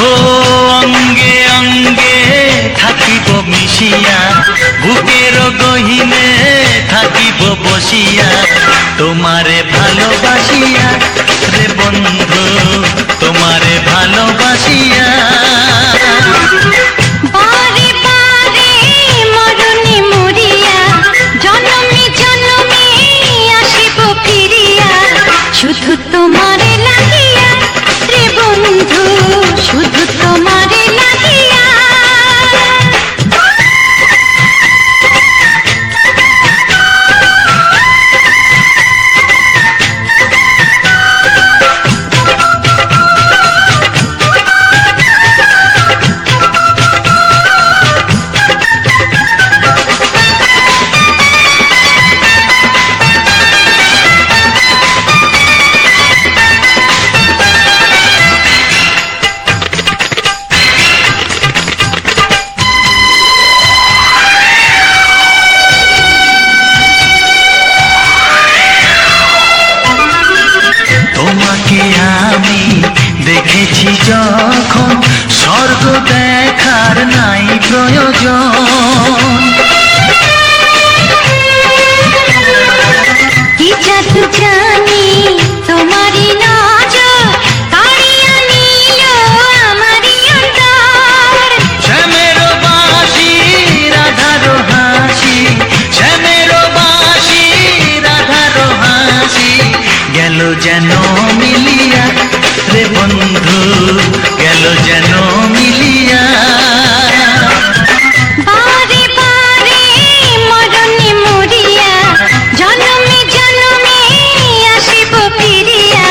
ও অঙ্গে অঙ্গে থাকিব মিশিয়া, বুকের গহিনে থাকিব বসিয়া, তোমারে ভালোবাসিয়া রে বন্ধু, তোমারে ভালোবাসিয়া। বারে বারে মরণে মরিয়া, জনমে জনমে আসিব ফিরিয়া, শুধু তোমারে লাগিয়া রে বন্ধু, শুধু তোমারে লাগিয়া। তোমাকে আমি দেখেছি যখন, স্বর্গ দেখার নাই প্রয়োজন। কি জাদু জানি তোমারই নজর, কাড়িয়া নিল আমারই অন্তর। শ্যামের বাঁশি রাধার হাসি, শ্যামের বাঁশি রাধার হাসি, গেল যেন মিলিয়া রে বন্ধু, গেল যেন মিলিয়া। বারে বারে মরণে মরিয়া, জনমে জনমে আসিব ফিরিয়া,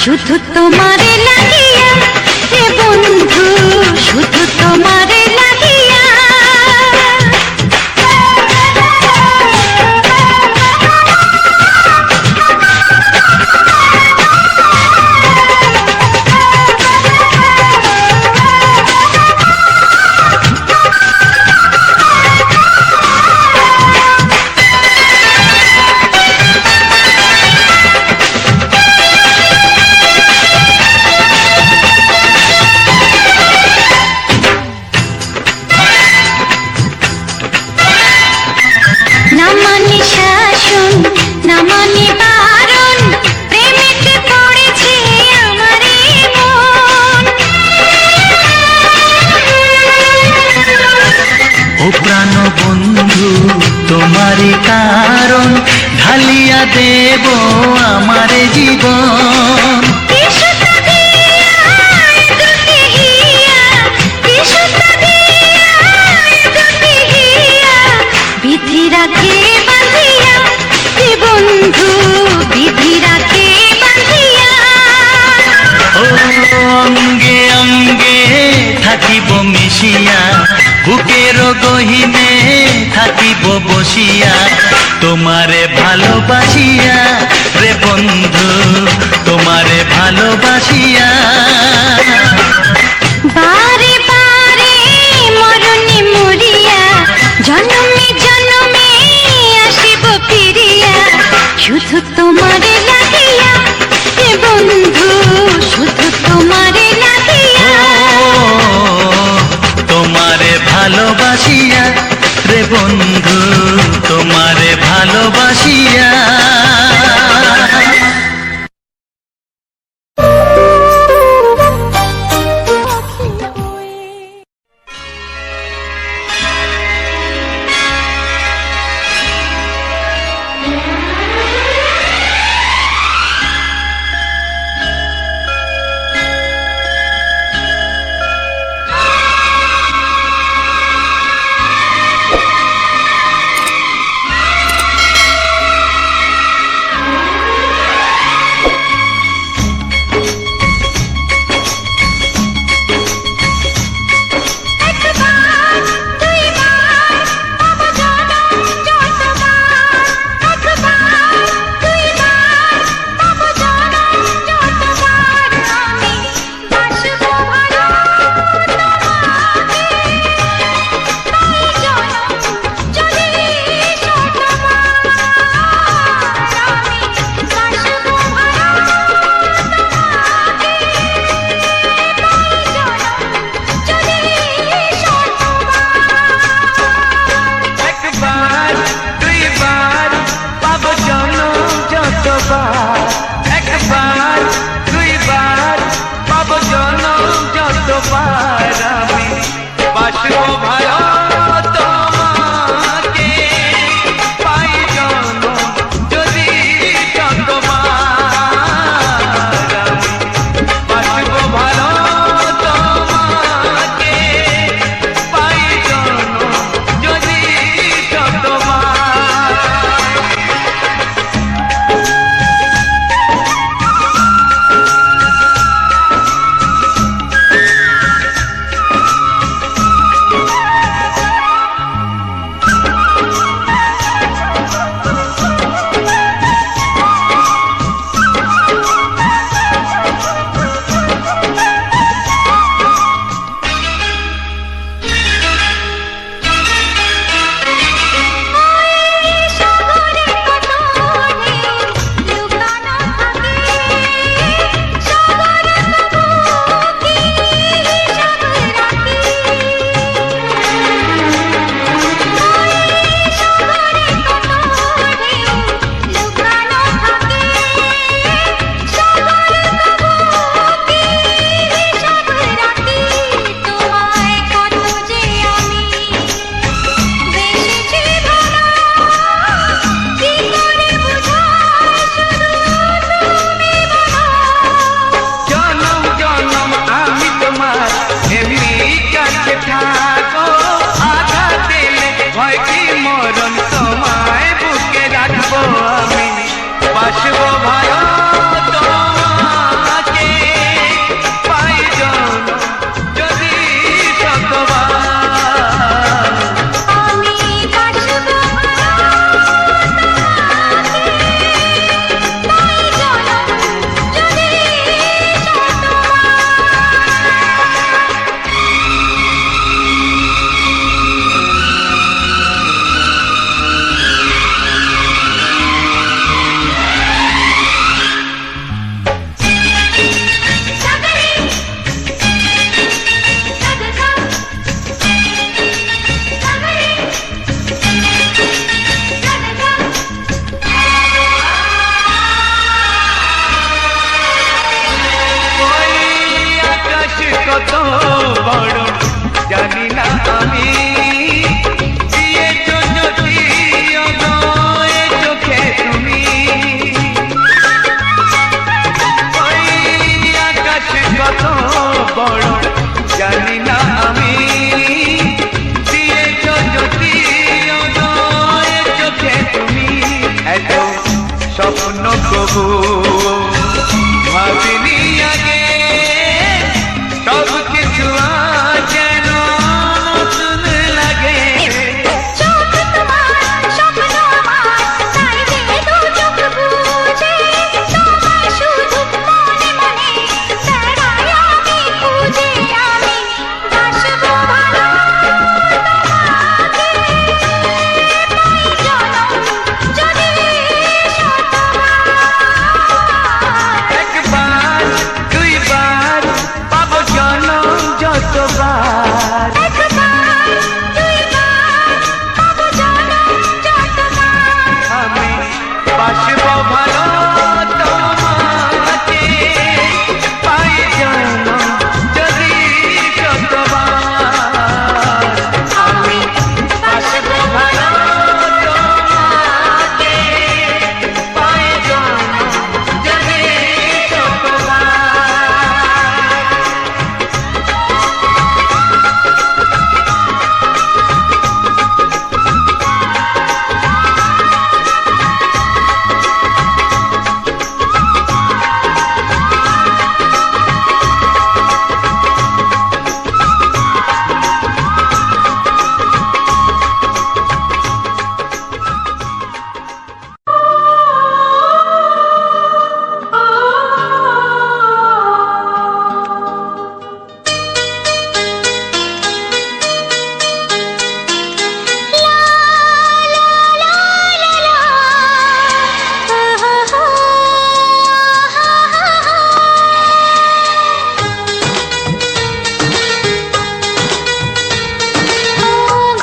শুধু তোমারে লাগিয়া রে বন্ধু, শুধু তোমারে লাগিয়া। না মানে শাসন, না মানে বারণ, প্রেমেতে পড়েছে আমারে মন। ও প্রাণ বন্ধু তোমারই কারণ, ঢালিয়া দেব আমারে জীবন। বিশুদ্ধ দিয়া দুটি হিয়া, বিশুদ্ধ দিয়া দুটি হিয়া, বিধি রাখে বাঁধিয়া রে বন্ধু, বিধি রাখে বাঁধিয়া। ও অঙ্গে অঙ্গে থাকিব মিশিয়া, বুকের গহিনে থাকিব বসিয়া, তোমারে ভালোবাসিয়া রে বন্ধু, তোমারে ভালোবাসিয়া। বারে বারে মরণে মরিয়া, জনমে জনমে আসিব ফিরিয়া, শুধু তোমারে লাগিয়া রে বন্ধু, শুধু তোমারে লাগিয়া। তোমারে ভালোবাসিয়া রে বন্ধু, তোমারে ভালোবাসিয়া। কত বড় জানি না আমি, দিয়েছো যদি অনয় চোখে তুমি। ওই আকাশ কত বড় জানি না আমি, দিয়েছো যদি অনয় চোখে তুমি। এত স্বপ্ন কবু ভাবিনি আগে, সব কিছু আজ যেন নতুন লাগে। চোখ তোমার স্বপ্ন আমার, তাই যে দু চোখ বুঝে তোমায় শুধু মনে মনে বেড়াই আমি খুঁজে। আমি বাসবো ভালো তোমাকে, পাই জনম যদি শতবার। একবার দুইবার পাবো জনম যতবার, একবার দুইবার পাবো জনম যতবার। আমি বাসবো ভালো তোমাকে, পাই জনম যদি শতবার। আমি বাসবো ভালো তোমাকে, পাই জনম যদি শতবার।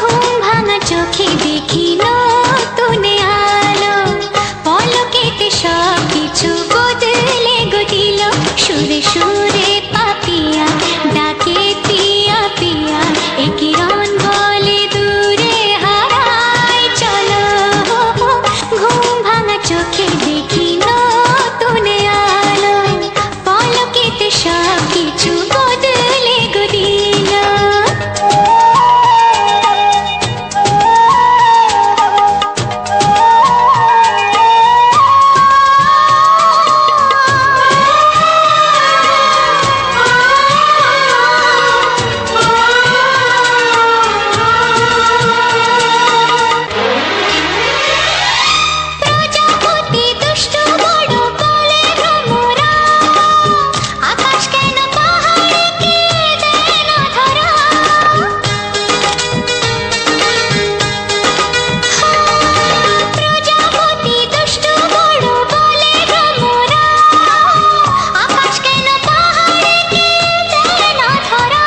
ঘুম ভাঙা চোখে দেখি নতুন আলো, পলকেতে সব কিছু বদলে গো দিল। সুরে সুরে পাপিয়া ডাকে পিয়া পিয়া, এ কিরণ বলে দূরে হারায় চলো। ঘুম ভাঙা চোখে দেখি নতুন আলো, পলকেতে সব কিছু বদলে গো দিল। প্রজাপতি দুষ্ট বড় বলে ভ্রমরা, আকাশ কেন পাহাড়কে দেয় না ধরা। প্রজাপতি দুষ্ট বড় বলে ভ্রমরা, আকাশ কেন পাহাড়কে দেয় না ধরা।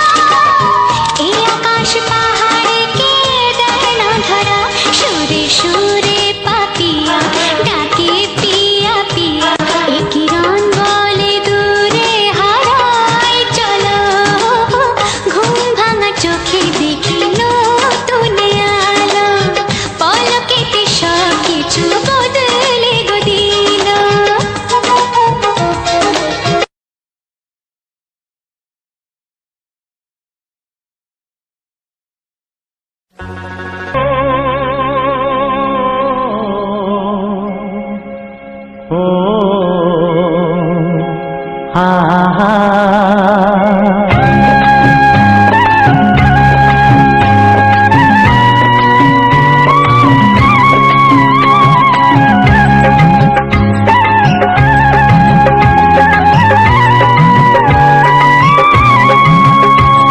এই আকাশ পাহাড়কে দেয় না ধরা। সুরে সুরে পাপিয়া ডাকে পিয়া পিয়া, এ কিরণ বলে দূরে হারায় চলো। ঘুম ভাঙা চোখে দেখি নতুন আলো, পলকেতে সব কিছু বদলে গো দিল। ও হা হা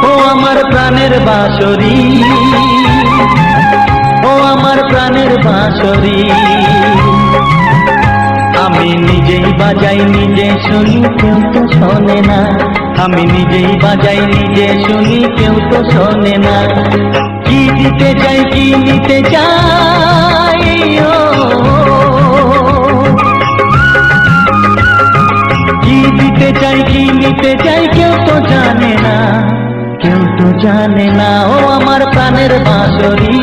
ও আমার প্রাণের বাঁশরি, ও আমার প্রাণের বাঁশরি, আমি নিজেই বাজাই নিজে শুনি কেউ তো শোনে না। আমি নিজেই বাজাই নিজে শুনি কেউ তো শোনে না। কি দিতে চাই কি নিতে চাই, ও কি দিতে চাই কি নিতে চাই কেউ তো জানে না। কেউ তো জানে না ও আমার প্রাণের বাঁশরি,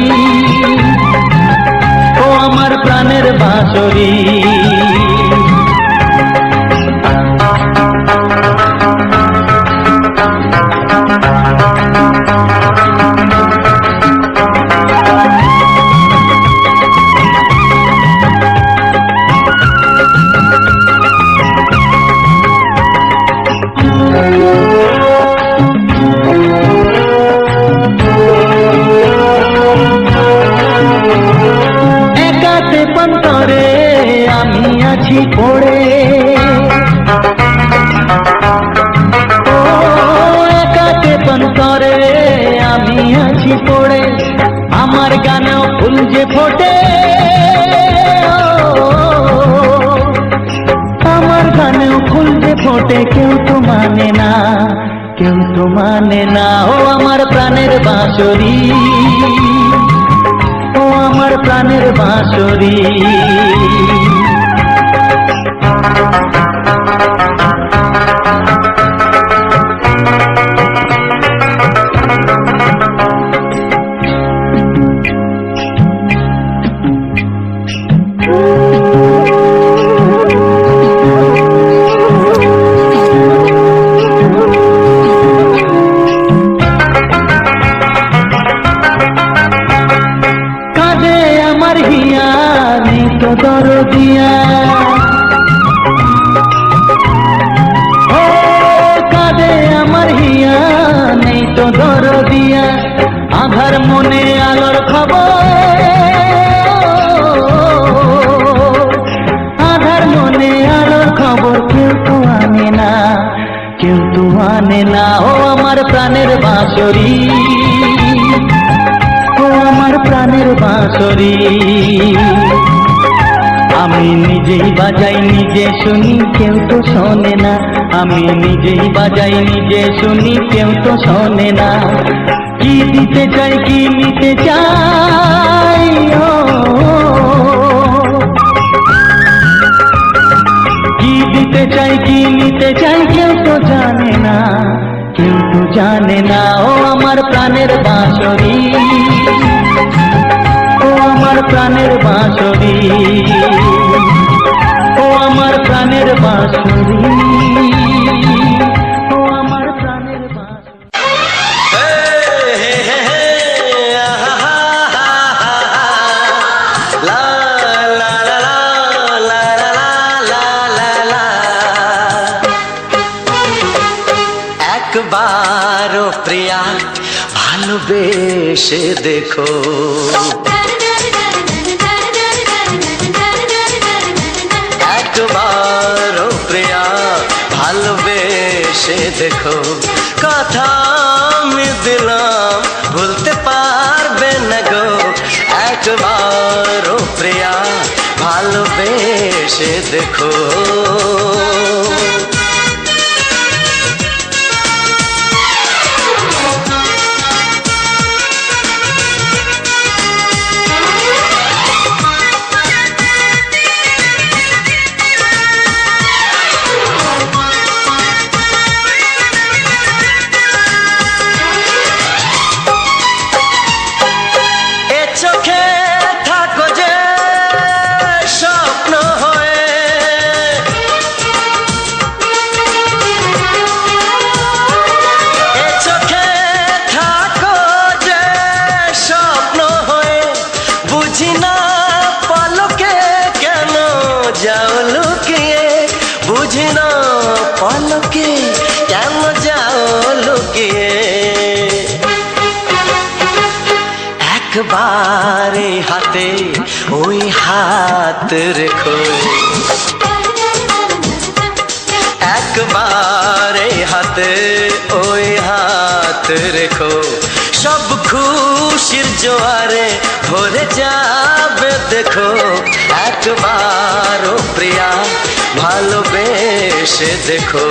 ও আমার প্রাণের বাঁশরি। একাতে পন্তরে আমি আছি পড়ে, ও একাতে পন্তরে আমি আছি পড়ে, আমার গানেও ফুল যে ফোটে, আমার গানেও ফুল যে ফোটে, কেউ তো মানে না, কেউ তো মানে না ও আমার প্রাণের বাঁশরি, ও আমার প্রাণের বাঁশরি। কাঁদে আমার হিয়া নেই তো দরদিয়া, ও কাঁদে আমার হিয়া নেই তো দরদিয়া, আধার মনে আলোর খবর, আধার মনে আলোর খবর, কেউ তো আনে না, কেউ তো আনে না ও আমার প্রাণের বাঁশরি, ও আমার প্রাণের বাঁশরি। আমি নিজেই বাজাই নিজে শুনি, কেউ তো শোনে না, আমি নিজেই বাজাই নিজে শুনি, কেউ তো শোনে না। কি দিতে চাই কি নিতে চাই, ও কি দিতে চাই কি নিতে চাই, কেউ তো জানে না, কেউ তো জানে না ও আমার প্রাণের বাঁশরি, ও আমার প্রাণের বাঁশরি, ও আমার প্রাণের বাঁশরি, ও আমার প্রাণের বাঁশরি। একবারও প্রিয়া ভালোবেসে দেখো, একবারও প্রিয়া ভালোবেসে দেখো, কথা আমি দিলাম ভুলতে পারবে না গো, একবারও প্রিয়া ভালোবেসে দেখো। বুঝি না পলকে কেন যাও লুকিয়ে, একবার হাতে ওই হাত রেখো, একবার হাতে ওই হাত রেখো, সব খুশির জোয়ারে ভরে যাবে দেখো, একবার প্রিয়া ভালোবেসে দেখো।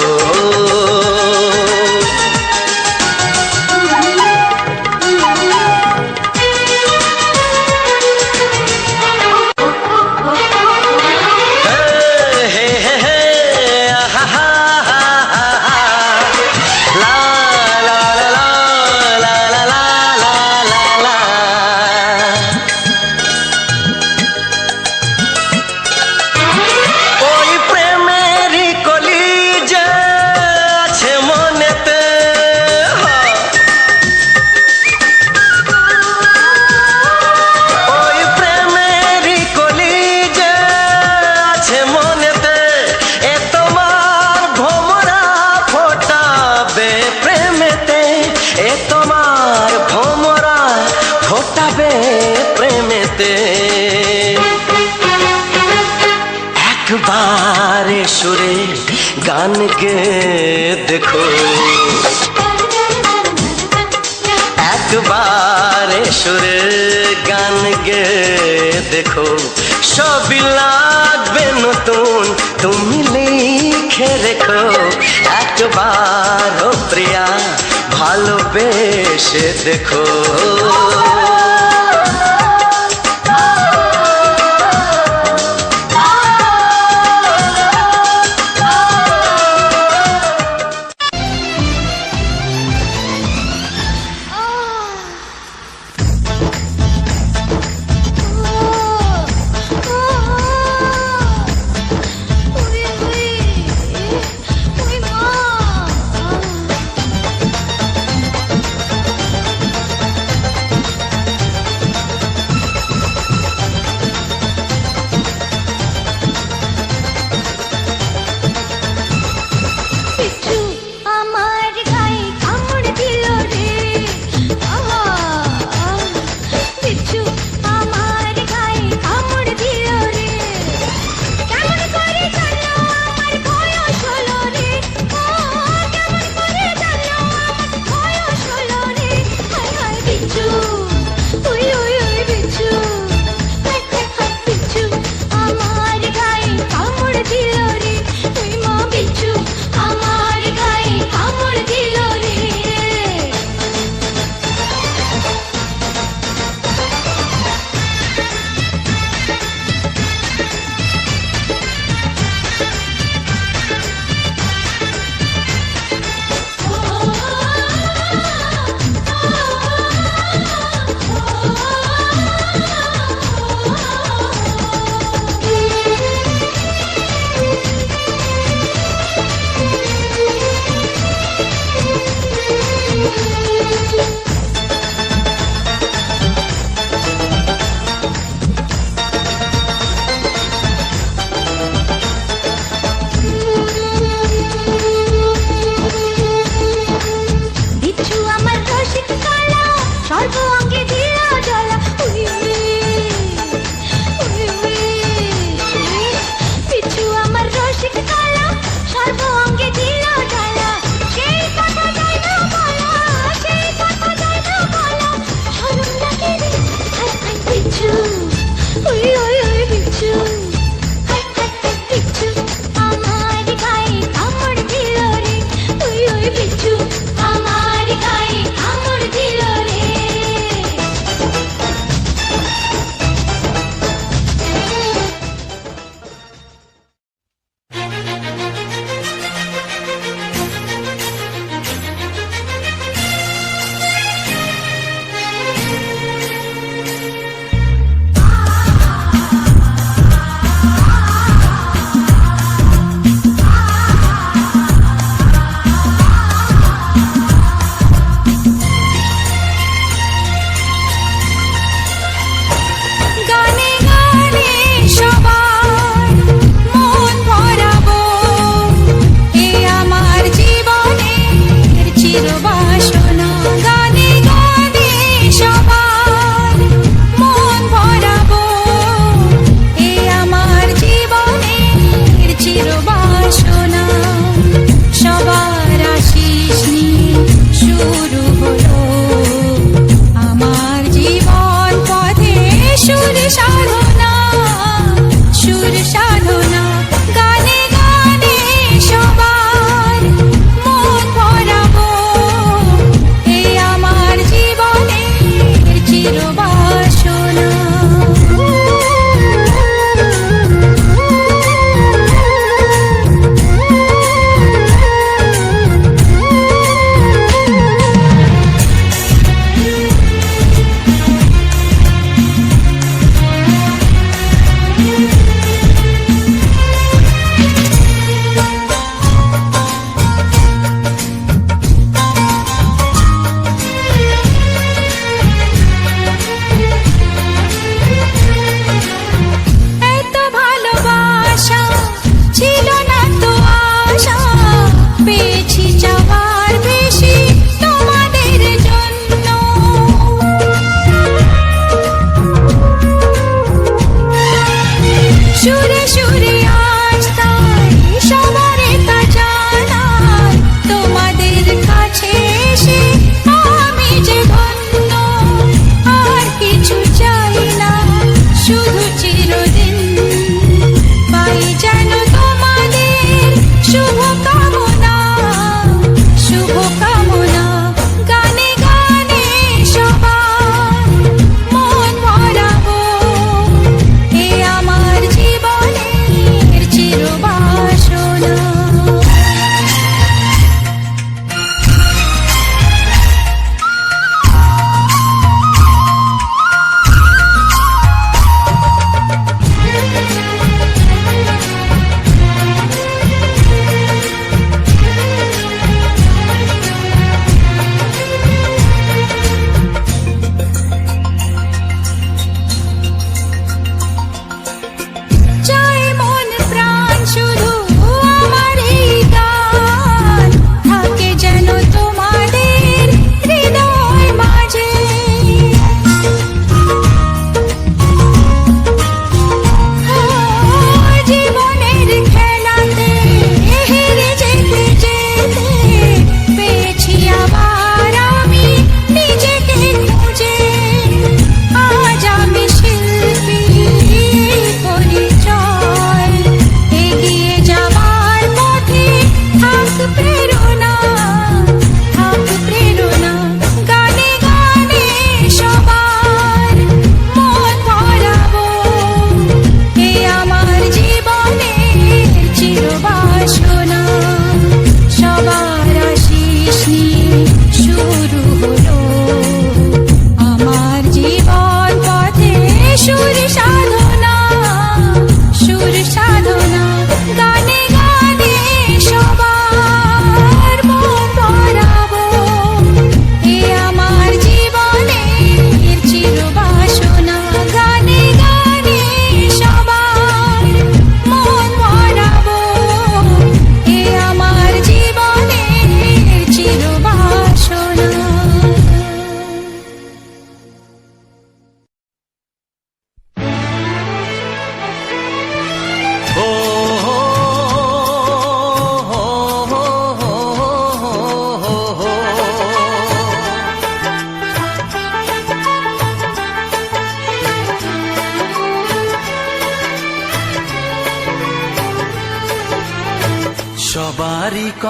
সুরে গান গে দেখো একবারে সুরে গান গে দেখো সবই লাগবে নতুন তুমি লিখে রেখো একবার ও প্রিয়া ভালোবেসে দেখো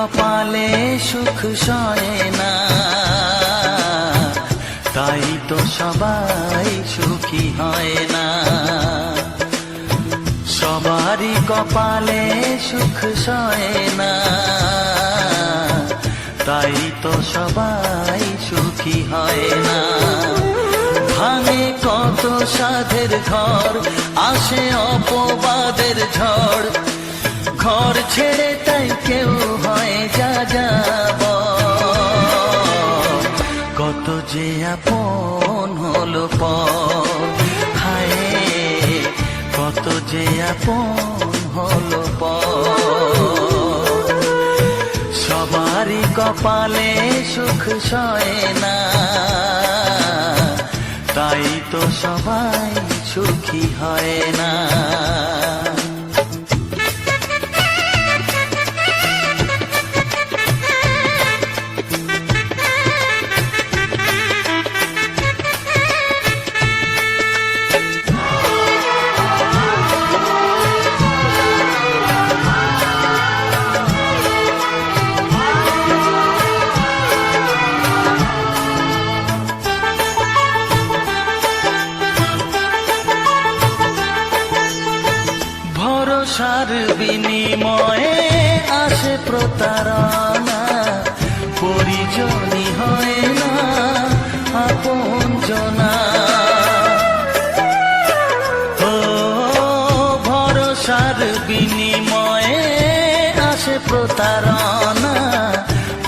কপালে সুখ সয় না, তাই তো সবাই সুখী হয় না। সবারই কপালে সুখ সয় না, তাই তো সবাই সুখী হয় না। ভাঙে কত সাধের ঘর, আসে অপবাদের ঝড়, ঘর ছেড়ে তাই কেউ হয় যা যাব। কত যে আপন হলো পর, হায় কত যে আপন হলো পর। সবারই কপালে সুখ সয় না, তাই তো সবাই সুখী হয় না। ভরসার বিনিময়ে আসে প্রতারণা, পরিজনই হয় না আপনজনা। ও ভরসার বিনিময়ে আসে প্রতারণা,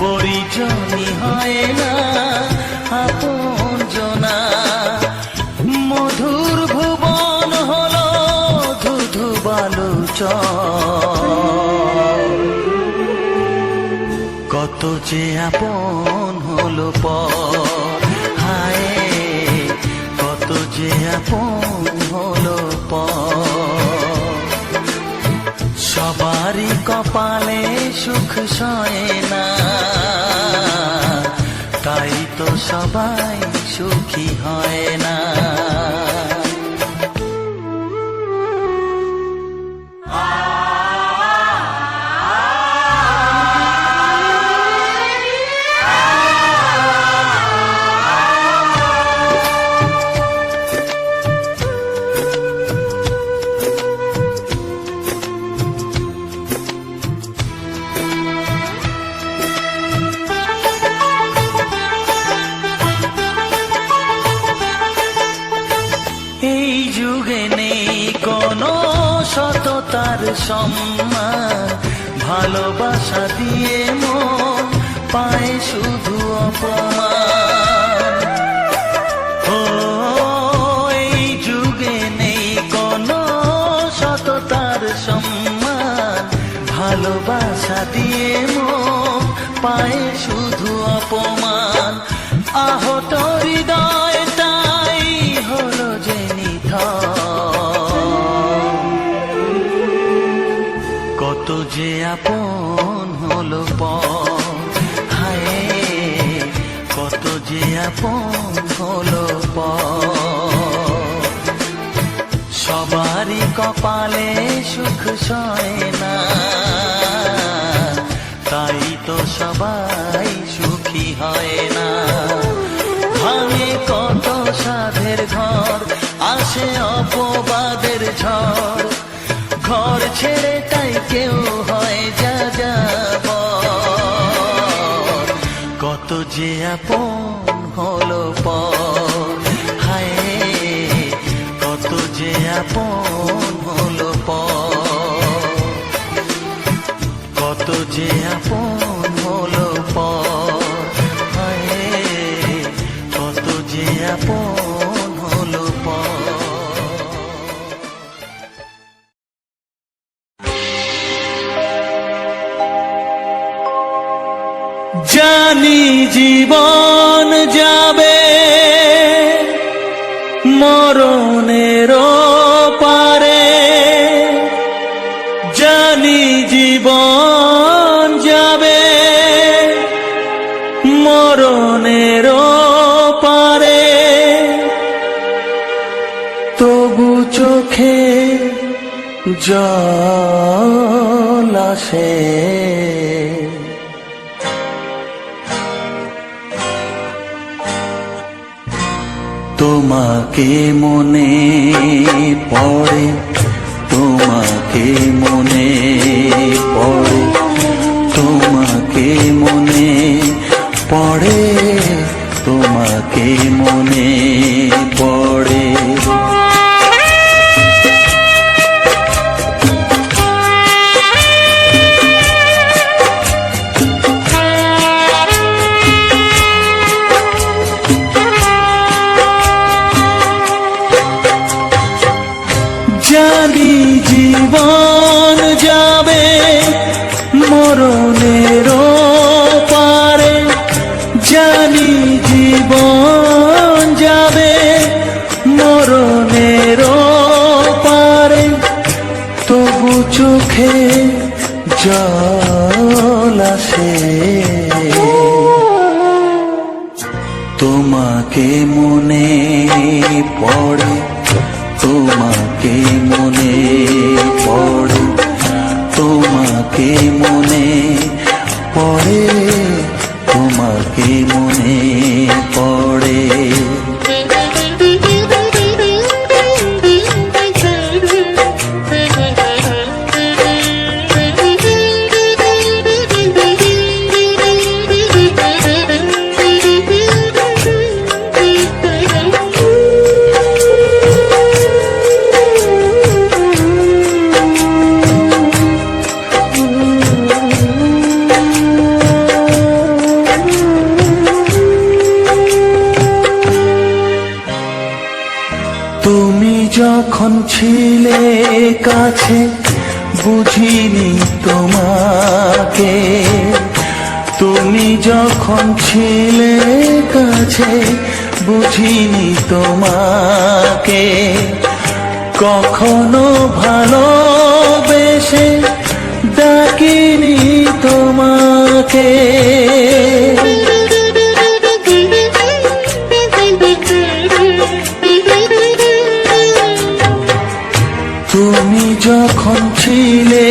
পরিজনই হয় না আপনজনা। মধুর ভুবন হলো ধুধু বালুচর, কত যে আপন হলো পর, হায় কত যে আপন হলো পর। সবারই কপালে সুখ সয় না, তাই তো সবাই সুখী হয় না। এই যুগে নেই কোনো সততার সম্মান, ভালোবাসা দিয়ে মন পায় শুধু অপমান। ও এই যুগে নেই কোনো সততার সম্মান, ভালোবাসা দিয়ে মন পায় শুধু অপমান। আহত হৃদয়টাই হলো যে নিথর, কত যে আপন হলো পর, হায় কত যে আপন হলো পর। সবারই কপালে সুখ সয় না, তাই তো সবাই সুখী হয় না। ভাঙে কত সাধের ঘর, আসে অপবাদের ঝড়, ঘর ছেড়ে তাই কেউ হয় যা যাব। কত যে আপন হলো পর, হায় কত যে আপন হলো পর। কত যে আপন হলো পর, হায় কত যে আপন হলো পর। জানি জীবন যাবে মরণের পারে, জানি জীবন যাবে মরণের পারে, তবু চোখে জল আসে তোমাকে মনে পড়ে, তোমাকে মনে পড়ে, তোমাকে মনে পড়ে, তোমাকে মনে পড়ে। জানি জীবন যাবে মরণের পারে, জানি জীবন যাবে মরণের পারে, তবু চোখে জল আসে। তোমাকে মনে পড়ে, তোমাকে মনে পড়ে, তোমাকে মনে পড়ে, তোমাকে মনে পড়ে। তুমি যখন ছিলে কাছে বুঝিনি তোমাকে, তুমি যখন ছিলে কাছে বুঝিনি তোমাকে, কখনো ভালোবেসে ডাকিনি তোমাকে। তুমি যখন ছিলে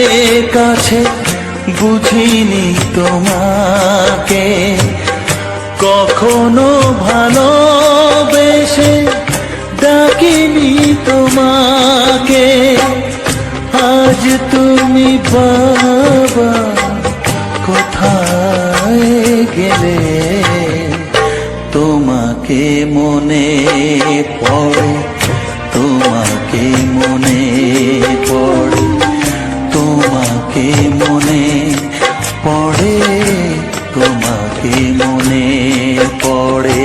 কাছে বুঝিনি তোমাকে, কখনো ভালোবেসে ডাকিনি তোমাকে। আজ তুমি বাবা কোথায় গেলে, তোমাকে মনে পড়ে, তোমাকে মনে পড়ে, তোমাকে মনে পড়ে, তোমাকে মনে পড়ে।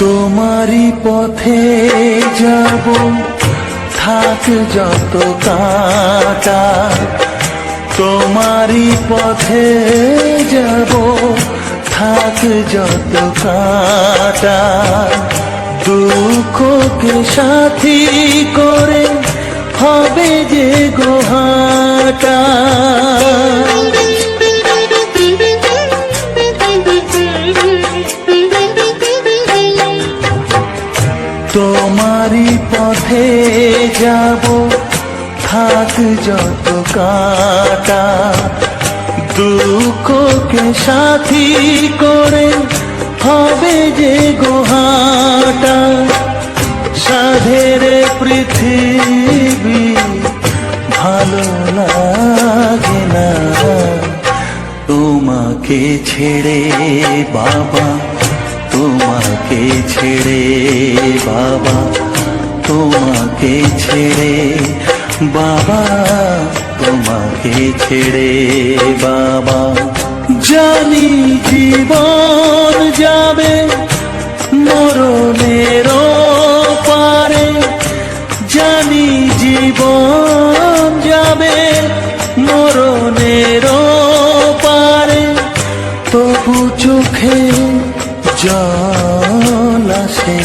তোমারই পথে যাব থাক যত কাঁটা, তোমারই পথে যাব থাক যত কাঁটা, দুঃখকে সাথী করে হবে যে গোহাটা। তোমারই পথে যাব থাক যত কাঁটা, দুঃখকে সাথী করে হবে যে গোহাটা। সাধের পৃথিবী ভালো লাগে না তোমাকে ছেড়ে বাবা, তোমাকে ছেড়ে বাবা, তোমাকে ছেড়ে বাবা, তোমাকে ছেড়ে বাবা। জানি জীবন যাবে মরণের পারে, জানি জীবন যাবে মরণের পারে, তবু চোখে জল আসে।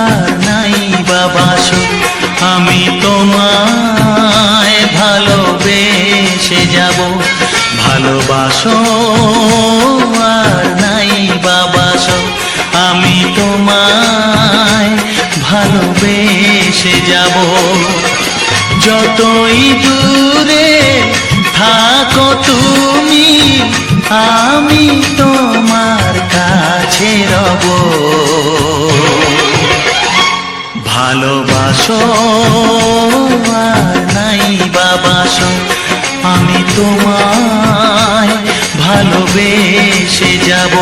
আর নাই বাবাসো, আমি তোমায় ভালোবেসে যাব। ভালোবাসো আর নাই বাবাসো, আমি তোমায় ভালোবেসে যাব। যতই দূরে থাকো তুমি, আমি তোমার কাছে রব। ভালোবাসো আর নাই বাবাসো, আমি তোমায় ভালোবেসে যাব।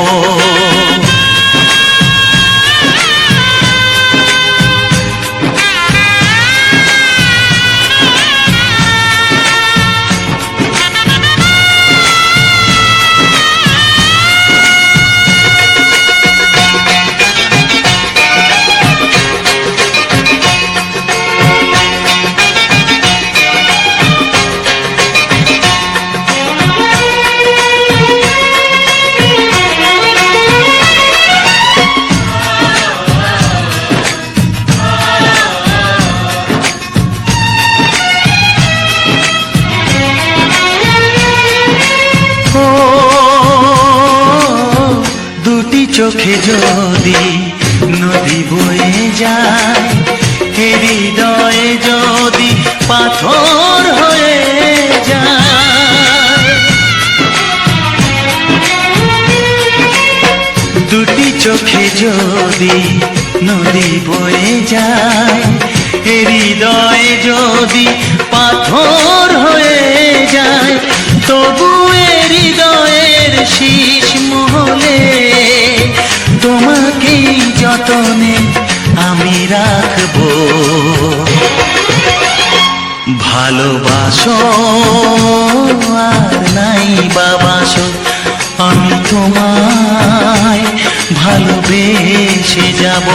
চোখে যদি নদী বয়ে যায়, হৃদয়ে যদি পাথর হয়ে যায়। দুটি চোখে যদি নদী বয়ে যায়, হৃদয়ে যদি পাথর হয়ে যায়, তবু হৃদয়ের শীষ মহলে তোমাকেই যতনে আমি রাখবো। ভালোবাসো আর নাই বাবাসো, আমি তোমায় ভালোবেসে যাব।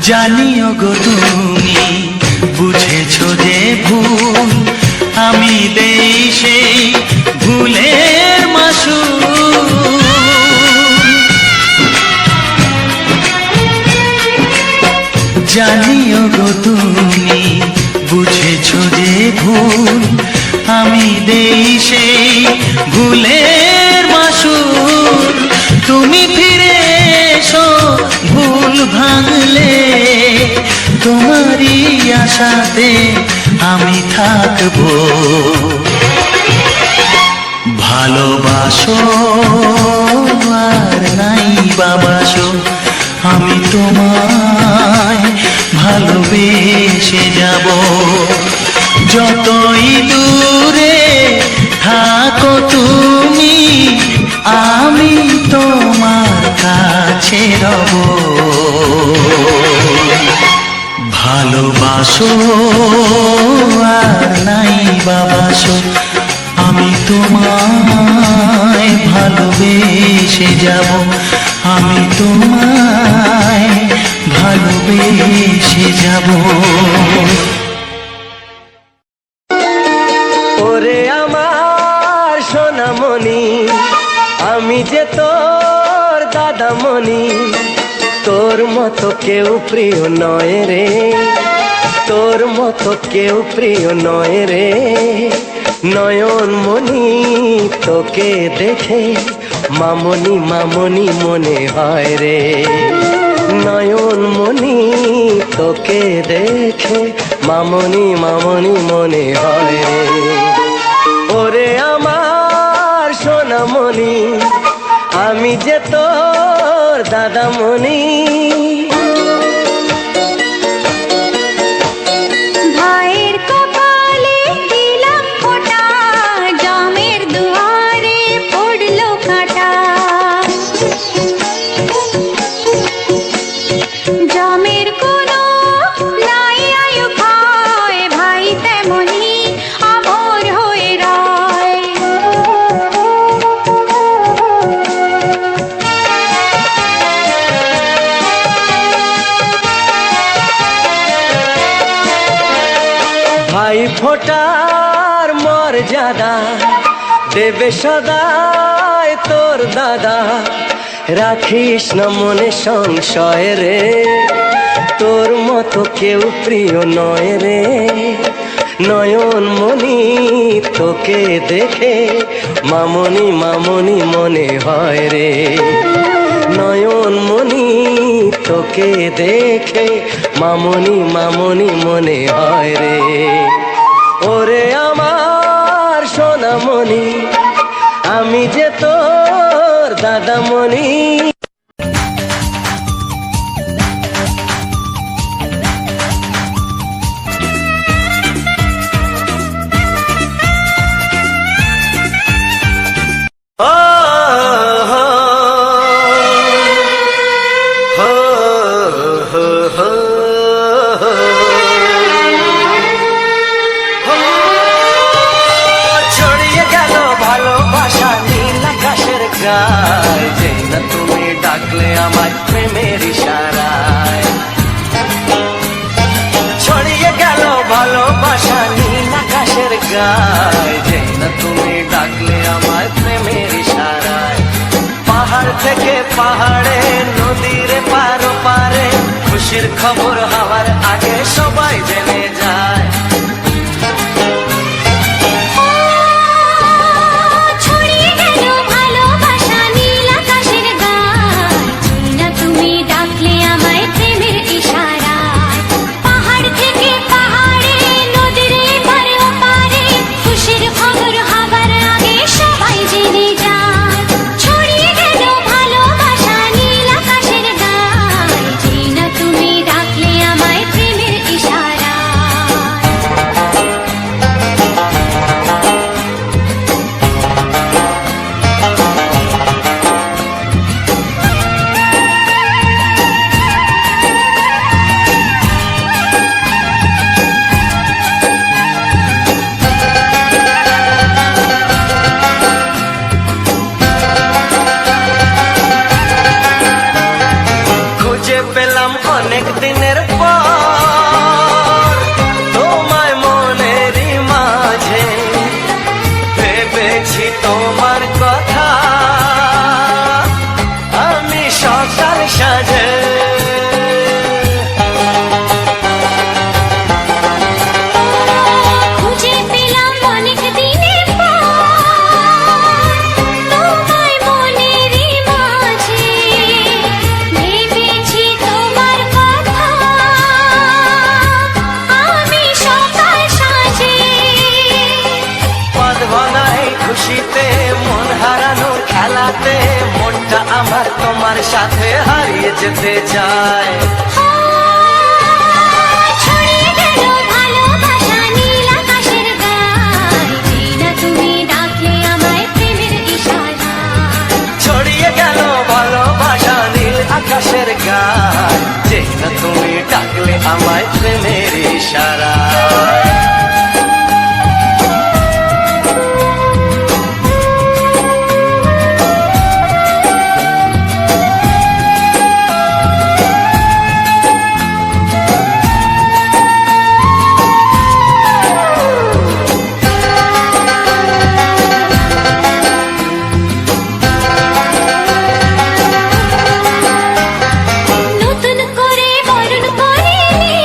জানিও গো তুমি বুঝেছো যে ভুল, আমি দেই সেই ভুলের মাসুল। জানিও গো তুমি বুঝেছো যে ভুল, আমি দেই সেই ভুলের মাসুল। তুমি ফিরে এসো ভুল ভাঙলে, তোমারই আশাতে আমি থাকবো। ভালোবাসো আর নাই বাবাসো, আমি তোমায় ভালোবেসে যাব। যতই দূরে থাকো তুমি, আমি তোমার কাছে রব। ভালোবাসো আর নাই বাবাসো, আমি তোমায় ভালোবেসে যাব। আমি তোমায় ভালোবেসে যাব। ওরে আমার সোনামণি, আমি যে তোর দাদামণি, তোর মতো কেউ প্রিয় নয় রে, তোর মতো কেউ প্রিয় নয় রে। নয়নমণি তোকে দেখে মামনি মামনি মনে হয় রে। নয়নমণি তোকে দেখে মামনি মামনি মনে হয় রে। ওরে আমার সোনামণি, আমি যে তোর দাদামণি। ভাইয়ের কপালে দিলাম ফোঁটা, জামের দুয়ারে পড়লো কাঁটা। ফোটার মর্যাদা দেবে সদাই তোর দাদা। রাখিস না মনে সংশয় রে, তোর মতো কেউ প্রিয় নয় রে। নয়ন মনি তোকে দেখে মামনি মামনি মনে হয় রে। নয়ন মনি তোকে দেখে মামনি মামনি মনে হয় রে। ওরে আমার সোনামণি, আমি যে তোর দাদামণি। ছড়িয়ে গেল ভালোবাসা নীল আকাশের গায়, যে না তুমি ডাকলে আমায় প্রেমের ইশারায়। ছড়িয়ে গেল ভালোবাসা নীল আকাশের গায়, যে না তুমি ডাকলে আমায় প্রেমের ইশারায়। পাহাড় থেকে পাহাড়ে নদীর পার পারে খুশির খবর হওয়ার আগে সবাই জেনে যায়। ছড়িয়ে গেল ভালোবাসা নীল আকাশের গায়, না তুমি ডাকলে আমায় প্রেমের ইশারায়। পাহাড় থেকে পাহাড়ে নদীর এপারে ওপারে খুশির খবর হবার আগে সবাই জেনে যায়। ছড়িয়ে গেল ভালোবাসা নীল আকাশের গায়, না তুমি ডাকলে আমায় প্রেমের ইশারায়। খুঁজে পেলাম অনেক দিনের পর তোমায় মনেরই মাঝে। ভেবেছি তোমার কথা আমি সকাল সাজে। খুঁজে পেলাম অনেক দিনের পর তোমায় মনেরই মাঝে। ভেবেছি তোমার কথা আমি সকাল সাজে। পদ ভনাই খুশিতে মন হারানোর খেলাতে মনটা আমার তোমার সাথে হারিয়ে যেতে চায়। ছড়িয়ে গেল ভালোবাসা নীল আকাশের গায়, না তুমি ডাকলে আমায় প্রেমের ইশারায়। ছড়িয়ে গেল ভালোবাসা নীল আকাশের গায়, যে না তুমি ডাকলে আমায় প্রেমের ইশারায়। নতুন করে বরণ করিনি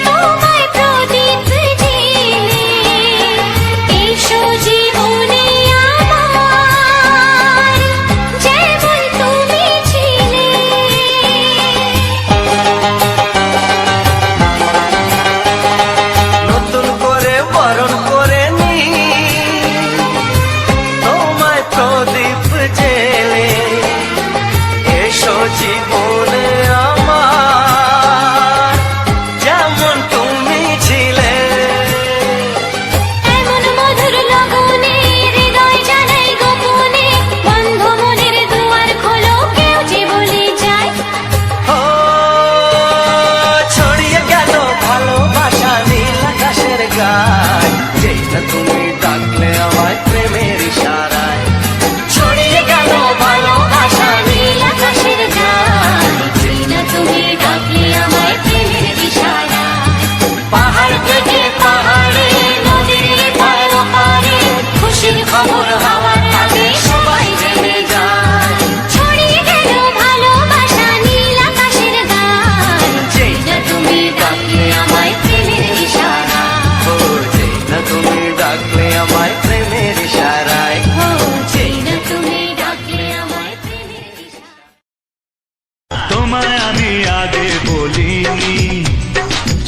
তোমায় প্রদীপ জেলে। এসো জীবনে আমার যেমন তুমি ছিলে। নতুন করে বরণ করে নি তোমায় প্রদীপ জেলে। এসো জীবনে আমার যেমন তুমি ছিলে। এমন মধুর লগনে হৃদয় জানাই গোপনে, বন্ধ মনের দুয়ার খোলো কেউ যে বলে যায়। ও ছড়িয়ে গেল ভালোবাসা নীল আকাশের গায়, যে না তুমি ডাকলে আমায় প্রেমের ইশারায়। ছড়িয়ে গেল ভালোবাসা নীল নীল আকাশের গায়, তোমায় আমি আগে বলিনি,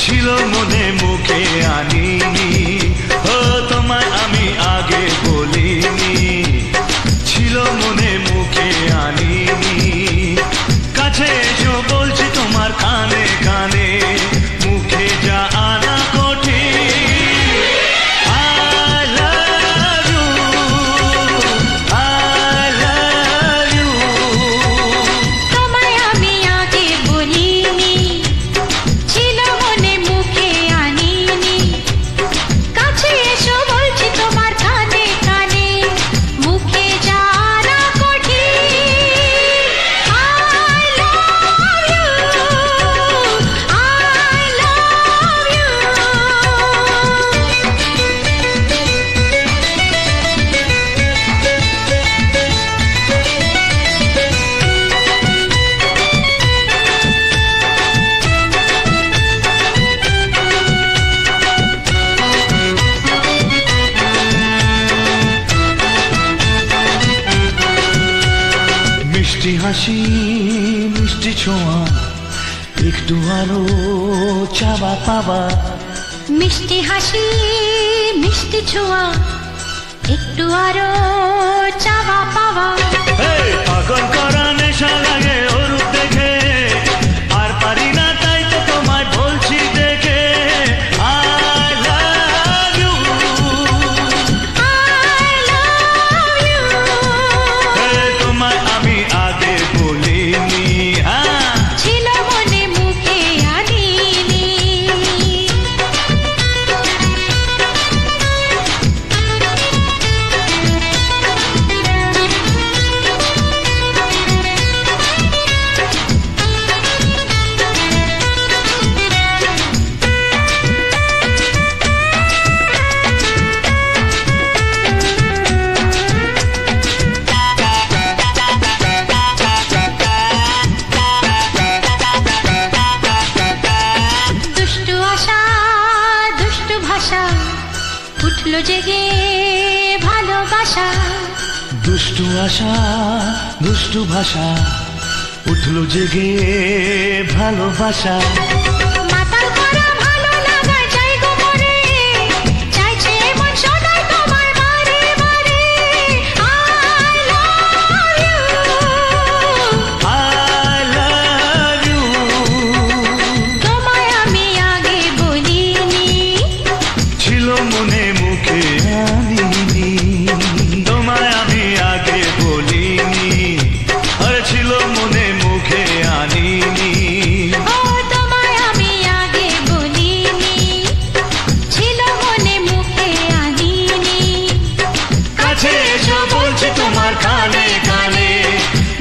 ছিল মনে মুখে আনিনি। ও তোমায় আমি আগে বলিনি, ছিল মনে মুখে আনিনি। কাছে এসো বলছি তোমার কানে কানে, মুখে যা আনা কঠিন। I love you, I love you। তোমায় আমি আগে বলিনি, ছিল মনে মুখে আনিনি। কাছে এসো বলছি তোমার কানে কানে, মুখে জানা কঠিন। I love you, I love you। মিষ্টি হাসি মিষ্টি ছোঁয়া, একটু আলো চাওয়া পাওয়া। মিষ্টি হাসি মিষ্টি ছোঁয়া, একটু আরো চাওয়া পাওয়া। এই পাগল করা নেশা লাগে ওর রূপ দেখে, আর পারি না তাই তো তোমায় বলছি দেখে। I love you, I love you। এই তোমায় আমি আগে বলিনি। ছিল মনে মুখে আনিনি। দুষ্টু আশা দুষ্টু ভাষা, উঠলো জেগে ভালোবাসা। দুষ্টু আশা দুষ্টু ভাষা, উঠলো জেগে ভালোবাসা। মাতাল করা ভালো লাগায় যাই গো মরে, চাইছে মন সদাই তোমায় বারে বারে। I love you, I love you, তোমায় আমি আগে বলিনি। ছিল মনে মুখে আনিনি। তোমায় আমি আগে বলিনি, আর ছিল মনে মুখে আনিনি। ও তোমায় আমি আগে বলিনি, ছিল মনে মুখে আনিনি। কাছে এসো বলছি তোমার কানে কানে,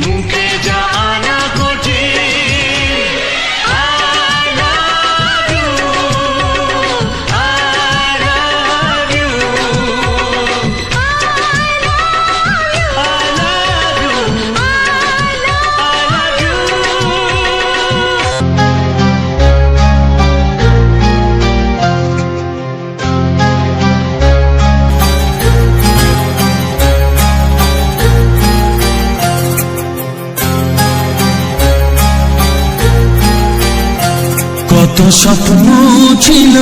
মুখে যা আনা কঠিন। I love you, I love you, I love you, I love you। কত স্বপ্ন ছিল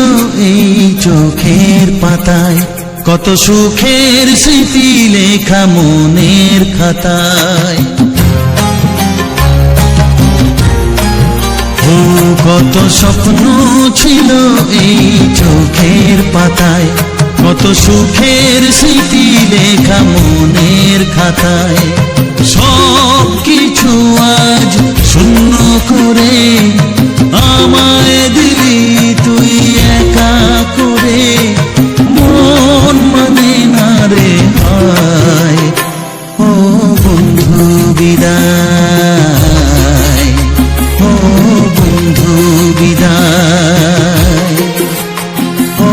এই চোখের পাতায়, কত সুখের স্মৃতি লেখা মনের খাতায়। ও কত স্বপ্ন ছিল এই চোখের পাতায়, কত সুখের স্মৃতি লেখা মনের খাতায়। সব কিছু আজ শূন্য করে আমায় দিলি তুই একা করে, মন মানে না রে হায়। ও বন্ধু বিদায়, ও বন্ধু বিদায়, ও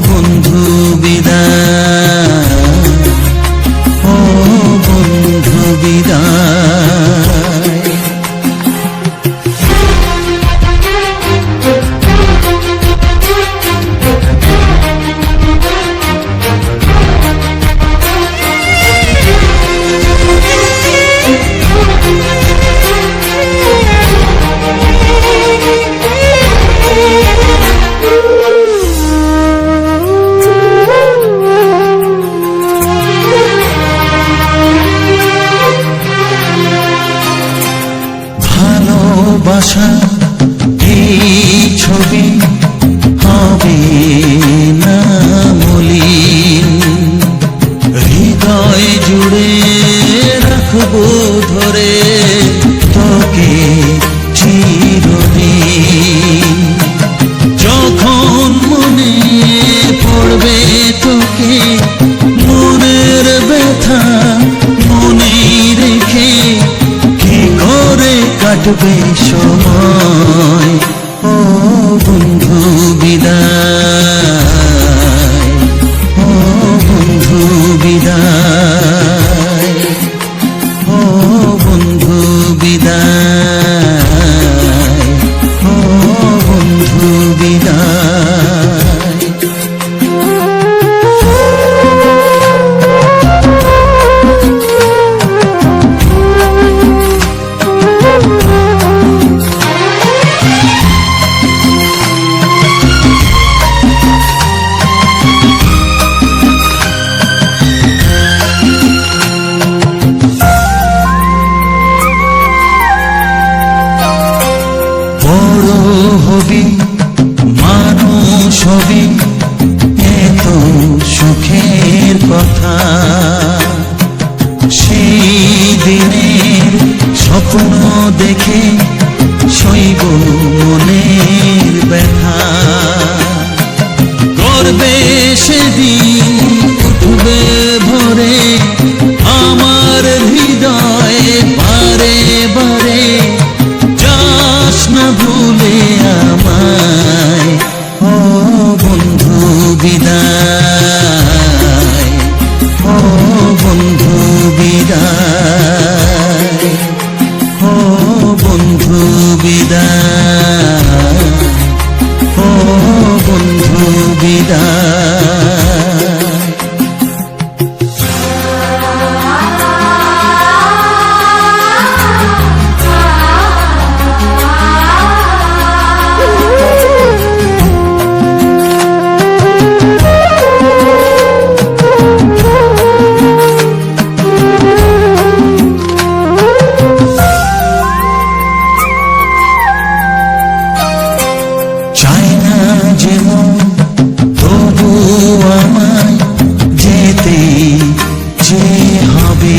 বন্ধু বিদায়, ও বন্ধু বিদায়। রাখবো ধরে তোকে চিরদিন। যখন মনে পড়বে তোকে, মনের ব্যথা মনে রেখে কি করে কাটবে সময়। ও বন্ধু বিদায়, ও বন্ধু বিদায়, ও বন্ধু বিদায়, ও বন্ধু বিদায়। বড় হবি মানুষ হবি, এত সুখের কথা। সেই দিনের স্বপ্ন দেখে সইব মনের ব্যথা। করবে সেদিন উঠবে ভরে আমার হৃদয়ে বারে বারে। যাস না ভুলে আমায়, ও বন্ধু বিদায়, ও বন্ধু বিদায়, ও বন্ধু বিদায়, ও বন্ধু বিদায়। চাই না যেমন তবু আমায় যেতে যে হবে।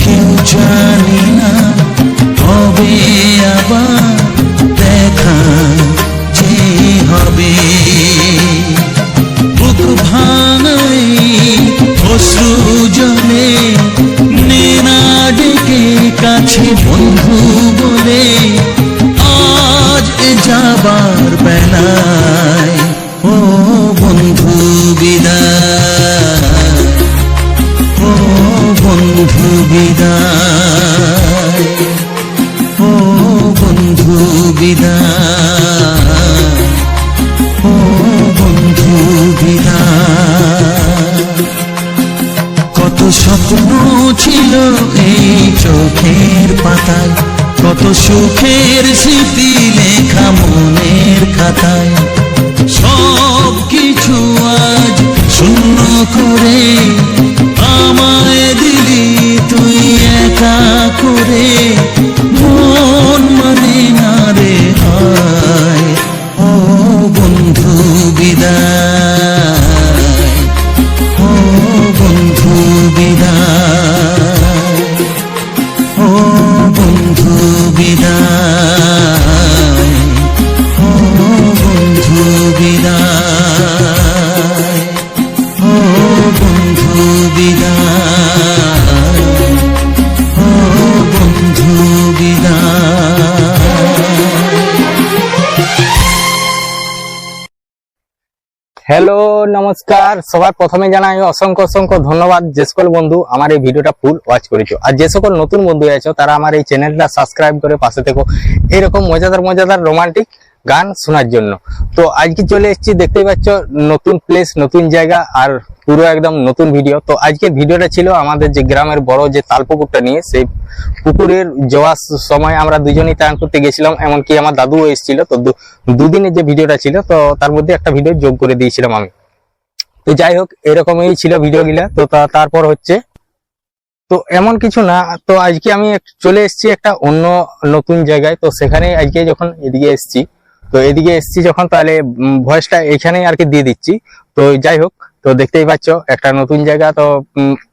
কেউ জানি না হবে আবার দেখা যে হবে। বুক ভাঙাই অশ্রু জলে নেনা ডেকে কাছে বন্ধু বলে। আজ এ যাবার বেলায়, ও বন্ধু বিদায়, ও বন্ধু বিদায়, ও বন্ধু বিদায়, ও বন্ধু বিদায়। কত স্বপ্ন ছিল এই চোখের পাতায়, কত সুখের স্মৃতি লেখা মনের খাতায়। সব কিছু আজ শূন্য করে আমায় দিলি তুই একা করে। মন মানে না রে হয়, ও বন্ধু বিদায়, ও বন্ধু বিদায়, ও বন্ধু বিদায়, ও বন্ধু বিদায়, ও বন্ধু বিদায়, ও বন্ধু বিদায়। হ্যালো নমস্কার, সবার প্রথমে জানাই অসংখ্য অসংখ্য ধন্যবাদ যে সকল বন্ধু আমার এই ভিডিওটা ফুল ওয়াচ করেছো। আর যে সকল নতুন বন্ধু আছো তারা আমার এই চ্যানেলটা সাবস্ক্রাইব করে পাশে থেকো এরকম মজাদার মজাদার রোমান্টিক গান শোনার জন্য। তো আজকে চলে এসেছি, দেখতেই পাচ্ছ নতুন প্লেস, নতুন জায়গা আর পুরো একদম নতুন ভিডিও। তো আজকের ভিডিওটা ছিল আমাদের যে গ্রামের বড় যে তালপুকুরটা নিয়ে। সেই পুকুরের যাওয়ার সময় আমরা দুজনেই চান করতে গেছিলাম, এমনকি আমার দাদুও এসেছিল। তো দুদিনের যে ভিডিওটা ছিল তো তার মধ্যে একটা ভিডিও যোগ করে দিয়েছিলাম আমি। তো যাই হোক এরকমই ছিল ভিডিওগুলা। তো তারপর হচ্ছে তো এমন কিছু না, তো আজকে আমি চলে এসেছি একটা অন্য নতুন জায়গায়। তো সেখানে আজকে যখন এদিকে এসেছি, তো এদিকে এসেছি যখন, তাহলে ভয়েসটা এখানেই আর কি দিয়ে দিচ্ছি। তো যাই হোক, তো দেখতেই পাচ্ছ একটা নতুন জায়গা। তো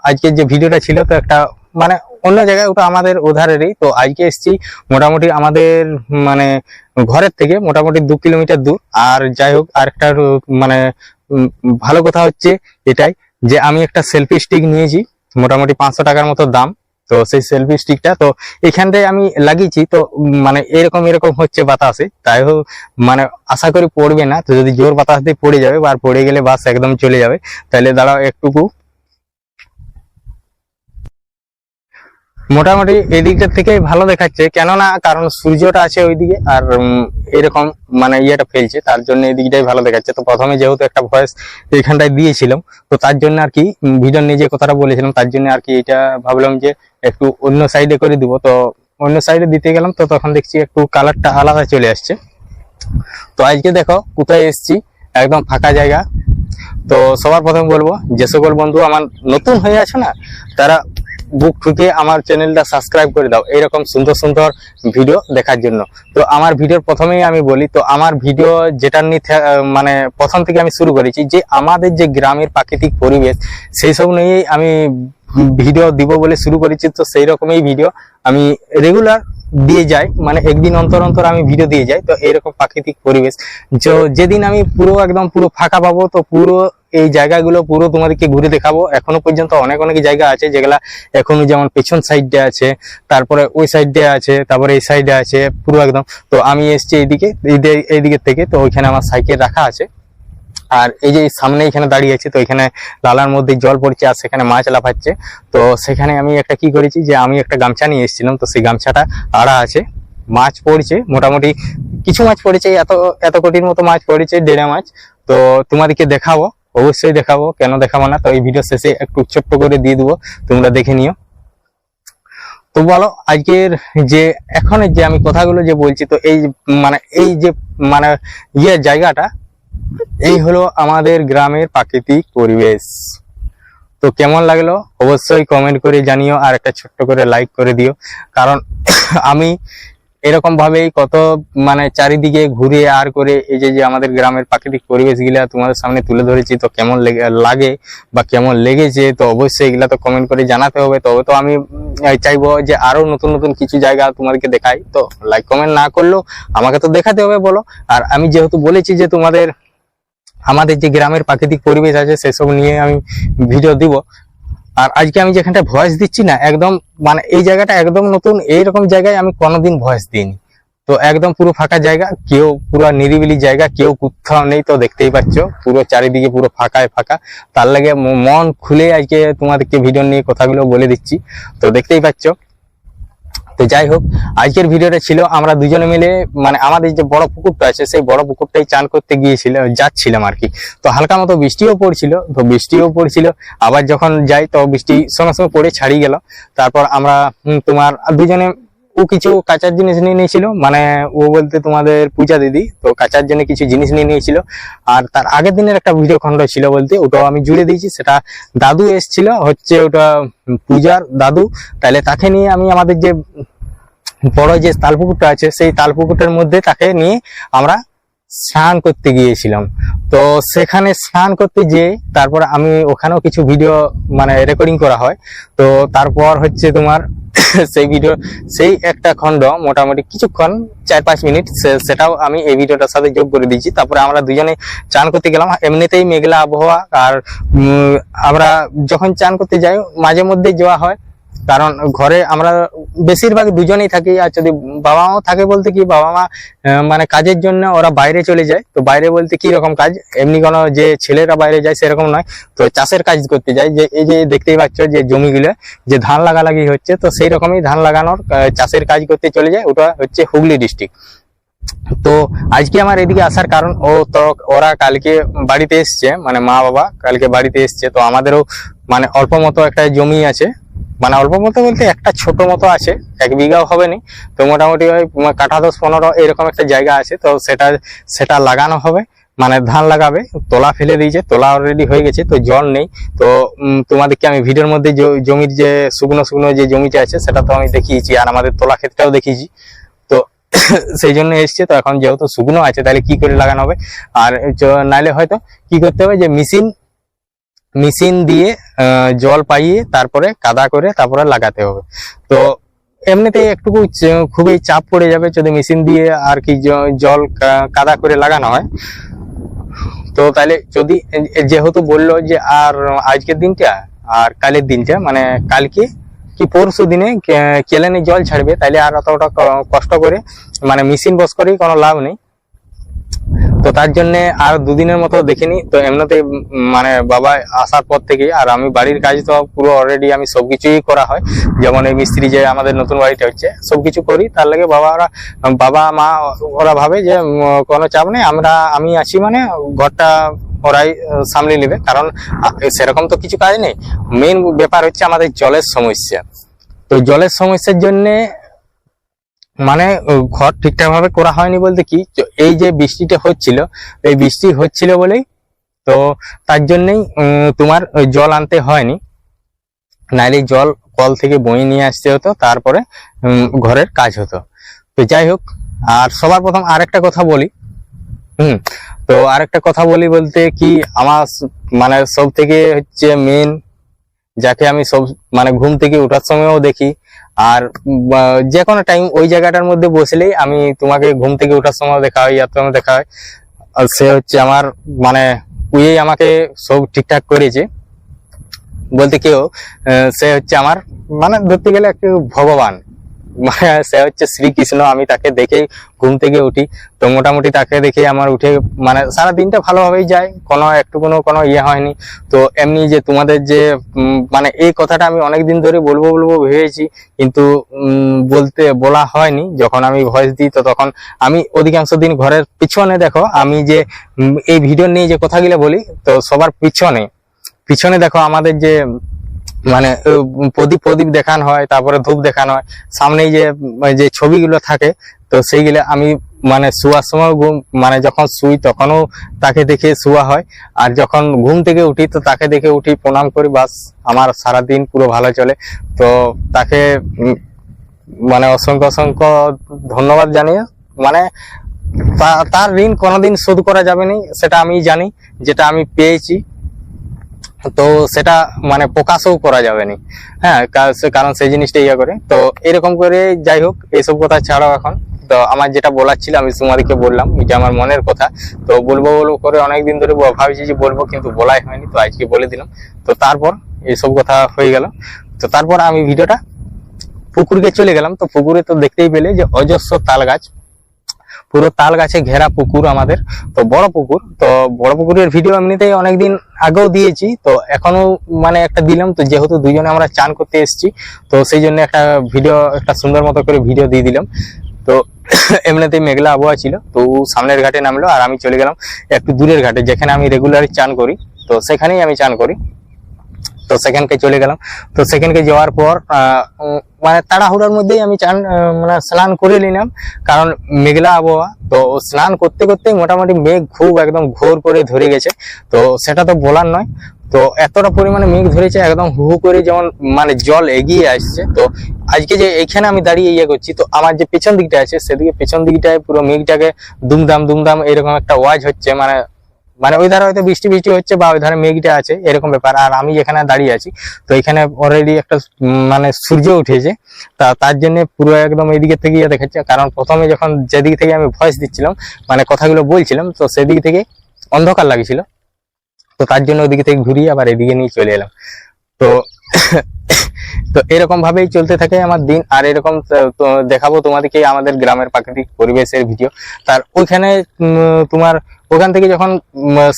আজকের যে ভিডিওটা ছিল তো একটা মানে অন্য জায়গায়, ওটা আমাদের ওধারেরই। তো আজকে এসেছি মোটামুটি আমাদের মানে ঘরের থেকে মোটামুটি 2 কিলোমিটার দূর। আর যাই হোক, আরেকটা মানে ভালো কথা হচ্ছে এটাই যে আমি একটা সেলফি স্টিক নিয়েছি, মোটামুটি 500 টাকার মতো দাম। তো সেই সেলফি স্টিকটা তো এখানটায় আমি লাগিয়েছি। তো মানে এরকম এরকম হচ্ছে বাতাসে, তাই হোক মানে আশা করি পড়বে না। তো যদি জোর বাতাস দিয়ে পড়ে যাবে বা পড়ে গেলে বাস একদম চলে যাবে, তাহলে দাঁড়াও একটুকু। মোটামুটি এদিকটা থেকেই ভালো দেখাচ্ছে, কেননা কারণ সূর্যটা আছে ওইদিকে আর এরকম মানে ইয়েটা ফেলছে, তার জন্য এদিকটাই ভালো দেখাচ্ছে। তো প্রথমে যেহেতু একটা ভয়েস এখানটায় দিয়েছিলাম, তো তার জন্য আর কি ভিডিও নিয়ে যে কথাটা বলেছিলাম, তার জন্য আর কি এটা ভাবলাম যে একটু অন্য সাইডে করে দিব। তো অন্য সাইডে দিতে গেলাম, তো তখন দেখছি একটু কালারটা আলাদা চলে আসছে। তো আজকে দেখো কোথায় এসেছি, একদম ফাঁকা জায়গা। তো সবার প্রথমে বলবো, যে সকল বন্ধু আমার নতুন হয়ে আছে না, তারা বুক ঠুকে আমার চ্যানেলটা সাবস্ক্রাইব করে দাও এরকম সুন্দর সুন্দর ভিডিও দেখার জন্য। তো আমার ভিডিওর প্রথমেই আমি বলি, তো আমার ভিডিও যেটা নিয়ে মানে প্রথম থেকে আমি শুরু করেছি, যে আমাদের যে গ্রামের প্রাকৃতিক পরিবেশ, সেই সব নিয়েই আমি ভিডিও দিব বলে শুরু করেছি। তো সেই রকমই ভিডিও আমি রেগুলার দিয়ে যাই, মানে একদিন অন্তর অন্তর আমি ভিডিও দিয়ে যাই। তো এরকম প্রাকৃতিক পরিবেশ যেদিন আমি পুরো একদম পুরো ফাঁকা পাবো, তো পুরো এই জায়গাগুলো পুরো তোমাদেরকে ঘুরে দেখাবো। এখনো পর্যন্ত অনেক অনেক জায়গা আছে যেগুলা এখনো, যেমন পেছন সাইডে আছে, তারপরে ওই সাইডে আছে, তারপরে এই সাইডে আছে পুরো একদম। তো আমি এসছি এইদিকে থেকে। তো ওইখানে আমার সাইকেল রাখা আছে, আর এই যে সামনে এখানে দাঁড়িয়ে আছে, তো এখানে লালার মধ্যে জল পড়ছে আর সেখানে মাছ লাফাচ্ছে। তো সেখানে আমি একটা কি করেছি, যে আমি একটা গামছা নিয়ে এসেছিলাম। তো সেই গামছাটা আড়া আছে, মাছ পড়ছে মোটামুটি কিছু মাছ পড়েছে, এত কোটির মতো মাছ পড়েছে, 1.5 মাছ। তো তোমাদেরকে দেখাবো, অবশ্যই দেখাবো, কেন দেখাবো না। তো এই ভিডিও শেষে একটু ছোট্ট করে দিয়ে দেবো, তোমরা দেখে নিও। তো বলো, আজকের যে এখনের যে আমি কথাগুলো যে বলছি, তো এই যে মানে জায়গাটা, এই হলো আমাদের গ্রামের প্রাকৃতিক পরিবেশ। তো কেমন লাগলো অবশ্যই কমেন্ট করে জানিও, আর একটা ছোট্ট করে লাইক করে দিও। কারণ আমি এরকম ভাবেই কত মানে চারিদিকে ঘুরে আর করে এই যে আমাদের গ্রামের প্রাকৃতিক পরিবেশ গুলা তোমাদের সামনে তুলে ধরেছি। তো কেমন লাগে বা কেমন লেগেছে, তো অবশ্যই এগুলা তো কমেন্ট করে জানাতে হবে। তবে তো আমি চাইবো যে আরো নতুন নতুন কিছু জায়গা তোমাদেরকে দেখাই। তো লাইক কমেন্ট না করলেও আমাকে তো দেখাতে হবে, বলো। আর আমি যেহেতু বলেছি যে আমাদের যে গ্রামের প্রাকৃতিক পরিবেশ আছে, সেসব নিয়ে আমি ভিডিও দিব। আর আজকে আমি যেখানটা ভয়েস দিচ্ছি না, একদম মানে এই জায়গাটা একদম নতুন, এইরকম জায়গায় আমি কোনোদিন ভয়েস দিইনি। তো একদম পুরো ফাঁকা জায়গা, কেউ পুরো নিরিবিলি জায়গা, কেউ কোথাও নেই। তো দেখতেই পাচ্ছ পুরো চারিদিকে পুরো ফাঁকায় ফাঁকা, তার লাগে মন খুলে আজকে তোমাদেরকে ভিডিও নিয়ে কথাগুলো বলে দিচ্ছি। তো দেখতেই পাচ্ছ। তো যাই হোক, আজকের ভিডিওটা ছিল আমরা দুজনে মিলে মানে আমাদের যে বড় পুকুরটা আছে, সেই বড় পুকুরটাই চান করতে যাচ্ছিলাম আর কি। তো হালকা মতো বৃষ্টিও পড়ছিল, আবার যখন যাই তো বৃষ্টি সঙ্গে সঙ্গে পড়ে ছাড়িয়ে গেল। তারপর আমরা তোমার দুজনে কিছু কাঁচার জিনিস নিয়ে নিয়েছিল, মানে ও বলতে তোমাদের পূজা দিদি, তো কাঁচার জন্য কিছু জিনিস নিয়ে নিয়েছিল। আর তার আগের দিনের একটা ভিডিও খন্ড ছিল বলতে, ওটাও আমি জুড়ে দিয়েছি। সেটা দাদু এসেছিল, হচ্ছে ওটা পূজার দাদু। তাহলে তাকে নিয়ে আমি আমাদের যে বড় যে তালপুকুরটা আছে, সেই তালপুকুরটার মধ্যে তাকে নিয়ে আমরা স্নান করতে গিয়েছিলাম। তো সেখানে স্নান করতে যেয়ে তারপর আমি ওখানেও কিছু ভিডিও মানে রেকর্ডিং করা হয়। তো তারপর হচ্ছে তোমার সেই একটা খণ্ড মোটামুটি কিছুক্ষণ 4-5 মিনিট, সেটাও আমি এই ভিডিওটার সাথে যোগ করে দিয়েছি। তারপরে আমরা দুজনে চান করতে গেলাম, এমনিতেই মেঘলা আবহাওয়া। আর আমরা যখন চান করতে যাই মাঝে মধ্যে যাওয়া হয়, কারণ ঘরে আমরা বেশিরভাগ দুজনেই থাকি। আর যদি বাবা মাও থাকে বলতে কি, বাবা মা মানে কাজের জন্য ওরা বাইরে চলে যায়। তো বাইরে বলতে কি রকম কাজ, এমনি কোনো যে ছেলেরা বাইরে যায় সেরকম নয়, তো চাষের কাজ করতে যায়। যে এই যে দেখতেই পাচ্ছ যে জমিগুলো যে ধান লাগালাগি হচ্ছে, তো সেই রকমই ধান লাগানোর চাষের কাজ করতে চলে যায়। ওটা হচ্ছে হুগলি ডিস্ট্রিক্ট। তো আজকে আমার এদিকে আসার কারণ, ওরা কালকে বাড়িতে এসছে, মানে মা বাবা কালকে বাড়িতে এসছে। তো আমাদেরও মানে অল্প মতো একটা জমি আছে, মানে অল্প মতো বলতে একটা ছোট মতো আছে, 1 বিঘাও হবে না। তো মোটামুটি ওই কাঠা 10-15 এরকম একটা জায়গা আছে। তো সেটা লাগানো হবে, মানে ধান লাগাবে। তোলা ফেলে দিয়েছে, তোলা অলরেডি হয়ে গেছে। তো জল নেই। তো তোমাদেরকে আমি ভিডিওর মধ্যে জমির যে শুকনো শুকনো যে জমিটা আছে, সেটা তো আমি দেখিয়েছি, আর আমাদের তোলা ক্ষেতটাও দেখিয়েছি। তো সেই জন্য এসছে। তো এখন যেহেতু শুকনো আছে, তাহলে কি করে লাগানো হবে, আর নাইলে হয়তো কি করতে হবে, যে মেশিন মেশিন দিয়ে জল পাইয়ে তারপরে কাদা করে তারপরে লাগাতে হবে। তো এমনিতেই একটু খুবই চাপ পড়ে যাবে যদি মেশিন দিয়ে আর কি জল কাদা করে লাগানো হয়। তো তাহলে যদি যেহেতু বললো যে আর আজকের দিনটা আর কালের দিনটা মানে কালকে কি পরশু দিনে কেলেনে জল ছাড়বে, তাইলে আর অতটা কষ্ট করে মানে মেশিন বস করেই কোনো লাভ নেই। তো তার জন্য আর দুদিনের মতো দেখিনি। তো এমনিতে মানে বাবা আসার পর থেকে আর আমি বাড়ির কাজ তো পুরো অলরেডি আমি সবকিছুই করা হয়, যেমন এই মিস্ত্রি যে আমাদের নতুন বাড়িটা হচ্ছে সবকিছু করি। তার লাগে বাবা মা ওরা ভাবে যে কোনো চাপ নেই, আমি আছি মানে ঘরটা ওরাই সামলে নেবে, কারণ সেরকম তো কিছু কাজ নেই। মেইন ব্যাপার হচ্ছে আমাদের জলের সমস্যা। তো জলের সমস্যার জন্য মানে ঘর ঠিকঠাক ভাবে করা হয়নি বলতে কি, এই যে বৃষ্টিটা হচ্ছিল, এই বৃষ্টি হচ্ছিল বলেই তো তার জন্যই তোমার জল আনতে হয়নি, নাইলে জল কল থেকে বয়ে নিয়ে আসতে হতো, তারপরে ঘরের কাজ হতো। তো যাই হোক, আর সবার প্রথম আরেকটা কথা বলি। তো আরেকটা কথা বলি বলতে কি, আমার মানে সব থেকে হচ্ছে মেন যাকে আমি সব মানে ঘুম থেকে ওঠার সময়ও দেখি, আর যে কোনো টাইম ওই জায়গাটার মধ্যে বসলেই আমি তোমাকে ঘুম থেকে ওঠার সময় দেখা হয়, ইয়ার সময় দেখা হয়, আর সে হচ্ছে আমার মানে উই আমাকে সব ঠিকঠাক করেছে বলতে কেউ, সে হচ্ছে আমার মানে ধরতে গেলে একটু ভগবান, মানে সে হচ্ছে শ্রীকৃষ্ণ। আমি তাকে দেখেই ঘুম থেকে উঠি। তো মোটামুটি তাকে দেখে আমার উঠে মানে সারা দিনটা ভালোভাবেই যায়, কোনো ইয়ে হয়নি। তো এমনি যে তোমাদের যে মানে এই কথাটা আমি অনেকদিন ধরে বলবো ভেবেছি, কিন্তু বলা হয়নি। যখন আমি ভয়েস দিই তো তখন আমি অধিকাংশ দিন ঘরের পিছনে দেখো, আমি যে এই ভিডিও নিয়ে যে কথাগুলো বলি, তো সবার পিছনে দেখো আমাদের যে মানে প্রদীপ দেখানো হয়, তারপরে ধূপ দেখানো হয়, সামনেই যে ছবিগুলো থাকে। তো সেইগুলো আমি মানে শোয়ার সময় মানে যখন শুই তখনও তাকে দেখে শোয়া হয়, আর যখন ঘুম থেকে উঠি তো তাকে দেখে উঠি, প্রণাম করি, বাস আমার সারাদিন পুরো ভালো চলে। তো তাকে মানে অসংখ্য ধন্যবাদ জানিয়ে মানে তার ঋণ কোনোদিন শোধ করা যাবে না, সেটা আমি জানি, যেটা আমি পেয়েছি তো সেটা মানে প্রকাশও করা যাবে না। হ্যাঁ, কারণ সেই জিনিসটা ইয়ে করে। তো এরকম করে যাই হোক, এইসব কথা ছাড়াও এখন তো আমার যেটা বলার ছিল আমি তোমাদেরকে বললাম, এটা আমার মনের কথা। তো বলবো করে অনেকদিন ধরে ভাবছি যে বলবো, কিন্তু বলাই হয়নি, তো আজকে বলে দিলাম। তো তারপর এইসব কথা হয়ে গেল। তো তারপর আমি ভিডিওটা পুকুরকে চলে গেলাম। তো পুকুরে তো দেখতেই পেলে যে অজস্র তাল গাছ, পুরো তাল গাছে ঘেরা পুকুর আমাদের। তো বড় পুকুর, তো বড় পুকুরের ভিডিও এমনিতেই অনেকদিন আগেও দিয়েছি, তো এখনো মানে একটা দিলাম। তো যেহেতু দুজনে আমরা চান করতে এসেছি, তো সেই জন্য একটা সুন্দর মতো করে ভিডিও দিয়ে দিলাম। তো এমনিতেই মেঘলা আবহাওয়া ছিল, তো সামনের ঘাটে নামলো আর আমি চলে গেলাম একটু দূরের ঘাটে, যেখানে আমি রেগুলারই চান করি, তো সেখানেই আমি চান করি। তো সেখানকে চলে গেলাম। তো সেখানকে যাওয়ার পর মানে তাড়াহুড়ার মধ্যেই আমি মানে স্নান করে নিলাম, কারণ মেঘলা আবহাওয়া। তো স্নান করতে করতেই মোটামুটি মেঘ খুব একদম ঘোর করে ধরে গেছে। তো সেটা তো বলার নয়, তো এতটা পরিমাণে মেঘ ধরেছে, একদম হু হু করে যেমন মানে জল এগিয়ে আসছে। তো আজকে যে এইখানে আমি দাঁড়িয়ে ইয়ে করছি, তো আমার যে পেছন দিকটা আছে সেদিকে পেছন দিকটায় পুরো মেঘটাকে দুমদাম এরকম একটা আওয়াজ হচ্ছে, মানে ওই ধারে হয়তো বৃষ্টি হচ্ছে বা ওই ধারে মেঘটা আছে, এরকম ব্যাপার। আর আমি যেখানে দাঁড়িয়ে আছি, তো এখানে অলরেডি একটা মানে সূর্য উঠেছে, তার জন্য পুরো একদম এইদিকে থেকে ইয়ে দেখাচ্ছে। কারণ প্রথমে যখন যেদিক থেকে আমি ভয়েস দিচ্ছিলাম মানে কথাগুলো বলছিলাম, তো সেদিক থেকে অন্ধকার লাগছিল, তো তার জন্য ওইদিকে থেকে ঘুরিয়ে আবার এদিকে নিয়ে চলে এলাম। তো তো এরকম ভাবেই চলতে থাকে আমার দিন। আর এরকম দেখাবো তোমাদেরকে আমাদের গ্রামের প্রাকৃতিক পরিবেশের ভিডিও। তার ওইখানে তোমার ওখান থেকে যখন